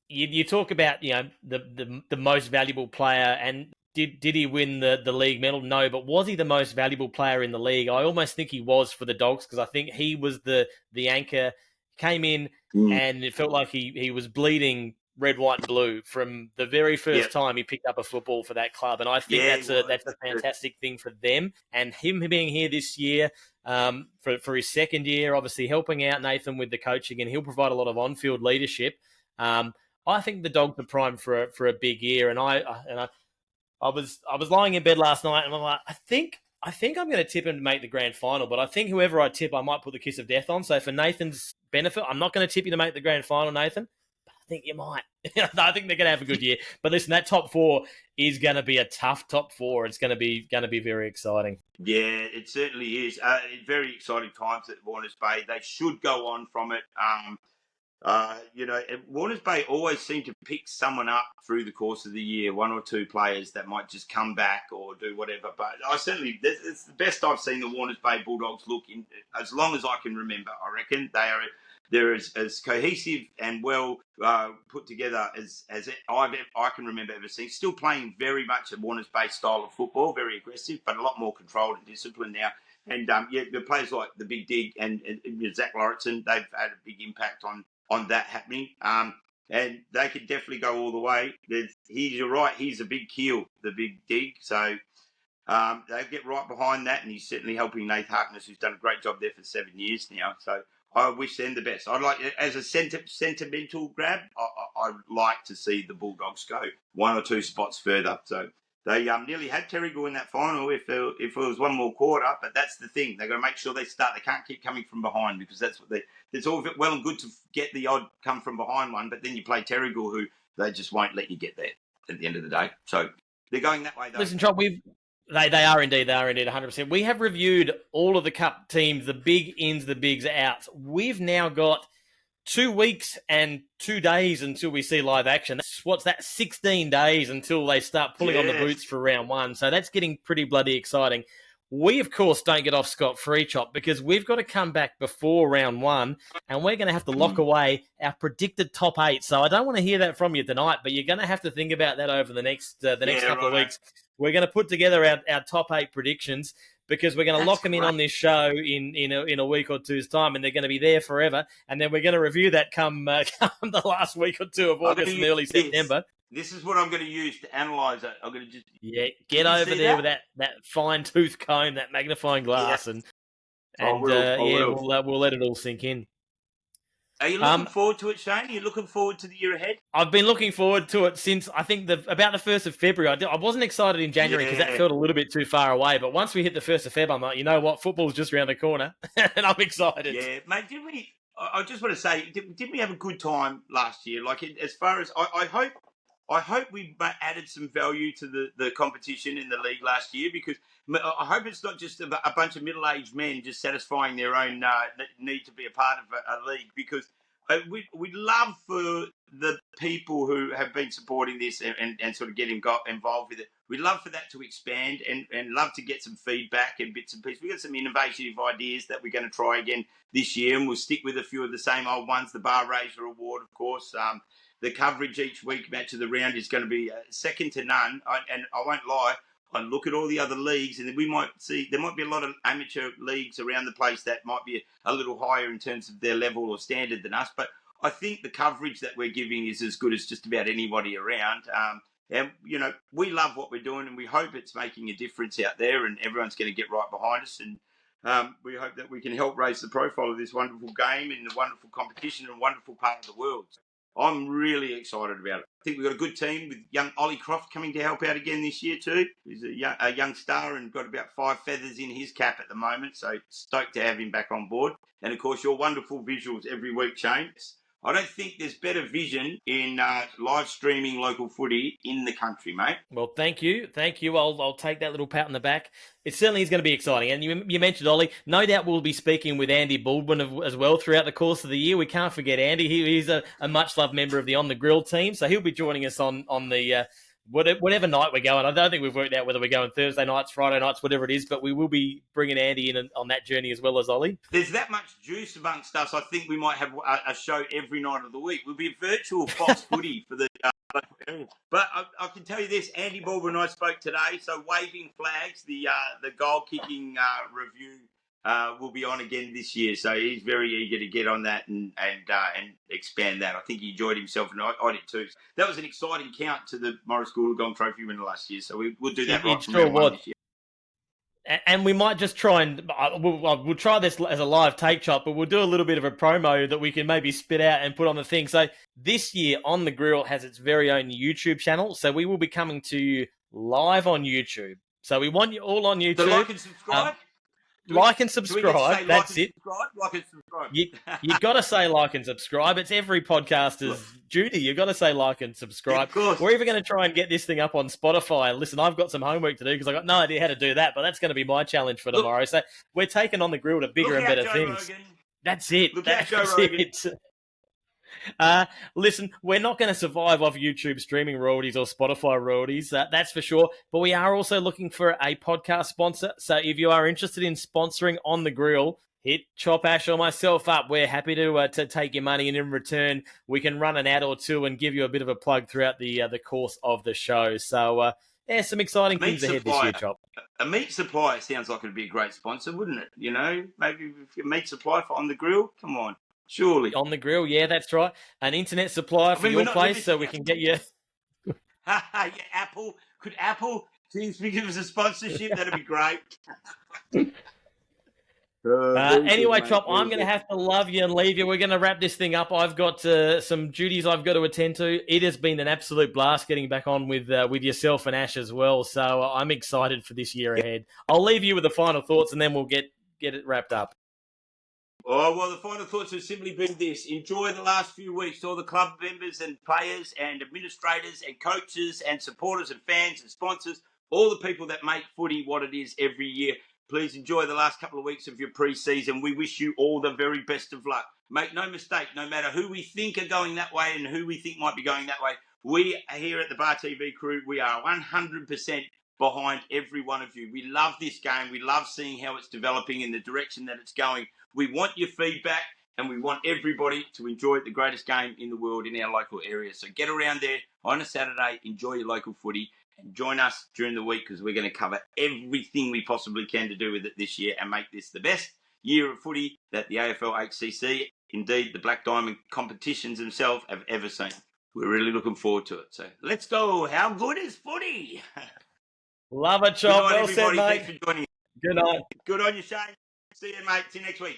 you talk about, the most valuable player, and did he win the league medal? No, but was he the most valuable player in the league? I almost think he was for the Dogs, because I think he was the anchor. Came in and it felt like he was bleeding red, white, and blue from the very first time he picked up a football for that club, and I think that's a fantastic thing for them. And him being here this year, for his second year, obviously helping out Nathan with the coaching, and he'll provide a lot of on-field leadership. I think the Dogs are primed for a big year, and I was lying in bed last night, and I'm like, I think I'm going to tip him to make the grand final, but I think whoever I tip, I might put the kiss of death on. So for Nathan's benefit, I'm not going to tip you to make the grand final, Nathan. But I think you might. I think they're going to have a good year. But listen, that top four is going to be a tough top four. It's going to be very exciting. Yeah, it certainly is. Very exciting times at Warners Bay. They should go on from it. Warners Bay always seem to pick someone up through the course of the year, one or two players that might just come back or do whatever. But it's the best I've seen the Warners Bay Bulldogs look in as long as I can remember. I reckon they're as cohesive and well put together as I can remember ever seeing. Still playing very much a Warners Bay style of football, very aggressive, but a lot more controlled and disciplined now. And the players like the Big Dig and Zach Lauritsen, they've had a big impact on that happening. And they could definitely go all the way. You're right, he's a big keel, the Big Dig. So they get right behind that, and he's certainly helping Nate Harkness, who's done a great job there for 7 years now. So I wish them the best. I'd like, as a sentimental grab, I'd like to see the Bulldogs go one or two spots further. So they nearly had Terrigal in that final if it was one more quarter, but that's the thing. They've got to make sure they start. They can't keep coming from behind, because that's what it's all well and good to get the odd come from behind one, but then you play Terrigal, who they just won't let you get there at the end of the day. So they're going that way, though. Listen, Chop, they are indeed 100%. We have reviewed all of the cup teams, the big ins, the bigs outs. We've now got 2 weeks and 2 days until we see live action. What's that? 16 days until they start pulling on the boots for round one. So that's getting pretty bloody exciting. We, of course, don't get off scot-free, Chop, because we've got to come back before round one, and we're going to have to lock away our predicted top 8. So I don't want to hear that from you tonight, but you're going to have to think about that over the next couple of weeks. We're going to put together our top 8 predictions, because we're going to lock them in on this show in a week or two's time, and they're going to be there forever. And then we're going to review that come the last week or two of August and early September. This is what I'm going to use to analyse it. I'm going to just get over there with that fine tooth comb, that magnifying glass, and we'll let it all sink in. Are you looking forward to it, Shane? Are you looking forward to the year ahead? I've been looking forward to it since, I think, about the 1st of February. I wasn't excited in January because that felt a little bit too far away. But once we hit the 1st of Feb, I'm like, you know what? Football's just around the corner. And I'm excited. Yeah, mate, I just want to say, did we have a good time last year? Like, as far as, I hope we added some value to the competition in the league last year, because I hope it's not just a bunch of middle-aged men just satisfying their own need to be a part of a league, because we'd love for the people who have been supporting this and sort of getting involved with it. We'd love for that to expand and love to get some feedback and bits and pieces. We've got some innovative ideas that we're going to try again this year, and we'll stick with a few of the same old ones. The Bar Raiser Award, of course. The coverage each week, match of the round, is going to be second to none. And I won't lie, I look at all the other leagues, and we might see there might be a lot of amateur leagues around the place that might be a little higher in terms of their level or standard than us. But I think the coverage that we're giving is as good as just about anybody around. And, we love what we're doing, and we hope it's making a difference out there, and everyone's going to get right behind us. And we hope that we can help raise the profile of this wonderful game and the wonderful competition and wonderful part of the world. I'm really excited about it. I think we've got a good team with young Ollie Croft coming to help out again this year too. He's a young star and got about 5 feathers in his cap at the moment, so stoked to have him back on board. And, of course, your wonderful visuals every week, Shane. I don't think there's better vision in live streaming local footy in the country, mate. Well, thank you. I'll take that little pat on the back. It certainly is going to be exciting. And you mentioned Ollie. No doubt we'll be speaking with Andy Baldwin as well throughout the course of the year. We can't forget Andy. He's a much-loved member of the On The Grill team, so he'll be joining us on the whatever night we're going. I don't think we've worked out whether we're going Thursday nights, Friday nights, whatever it is, but we will be bringing Andy in on that journey as well as Ollie. There's that much juice amongst us. I think we might have a show every night of the week. We'll be a virtual Fox footy for the But I can tell you this: Andy Baldwin and I spoke today. So waving flags, the goal kicking review will be on again this year. So he's very eager to get on that and expand that. I think he enjoyed himself, and I did too. That was an exciting count to the Morris Goolagong Trophy winner last year. So we'll do that right from round one this year. And we might just try and we'll try this as a live take shot, but we'll do a little bit of a promo that we can maybe spit out and put on the thing. So this year, On the Grill has its very own YouTube channel. So we will be coming to you live on YouTube. So we want you all on YouTube. So like and subscribe. Like and subscribe. That's it. Like and subscribe. You got to say like and subscribe. It's every podcaster's duty. You got to say like and subscribe. Yeah, of course. We're even going to try and get this thing up on Spotify. Listen, I've got some homework to do because I got no idea how to do that, but that's going to be my challenge for tomorrow. So we're taking On the Grill to bigger and better things. Rogan. That's it. Look out, Joe Rogan. Listen, we're not going to survive off YouTube streaming royalties or Spotify royalties, that's for sure. But we are also looking for a podcast sponsor. So if you are interested in sponsoring On the Grill, hit Chop Ash or myself up. We're happy to take your money, and in return, we can run an ad or two and give you a bit of a plug throughout the course of the show. So, some exciting things ahead this year, Chop. A meat supplier sounds like it'd be a great sponsor, wouldn't it? You know, maybe a meat supplier for On the Grill. Come on. Surely. On the Grill, yeah, that's right. An internet supplier for your place so we can get you... Yeah, Apple. Could Apple please give us a sponsorship? That'd be great. Anyway, Chop, I'm going to have to love you and leave you. We're going to wrap this thing up. I've got some duties I've got to attend to. It has been an absolute blast getting back on with yourself and Ash as well. So I'm excited for this year ahead. I'll leave you with the final thoughts, and then we'll get it wrapped up. Oh, well, the final thoughts have simply been this. Enjoy the last few weeks. All the club members and players and administrators and coaches and supporters and fans and sponsors, all the people that make footy what it is every year. Please enjoy the last couple of weeks of your pre-season. We wish you all the very best of luck. Make no mistake, no matter who we think are going that way and who we think might be going that way, we here at the Bar TV crew, we are 100% behind every one of you. We love this game. We love seeing how it's developing in the direction that it's going. We want your feedback, and we want everybody to enjoy the greatest game in the world in our local area. So get around there on a Saturday, enjoy your local footy, and join us during the week because we're going to cover everything we possibly can to do with it this year and make this the best year of footy that the AFL HCC, indeed the Black Diamond competitions themselves, have ever seen. We're really looking forward to it. So let's go. How good is footy? Love it, Chop. Good night, well said, mate. Thanks for joining. Good night. Good on you, Shane. See you, mate. See you next week.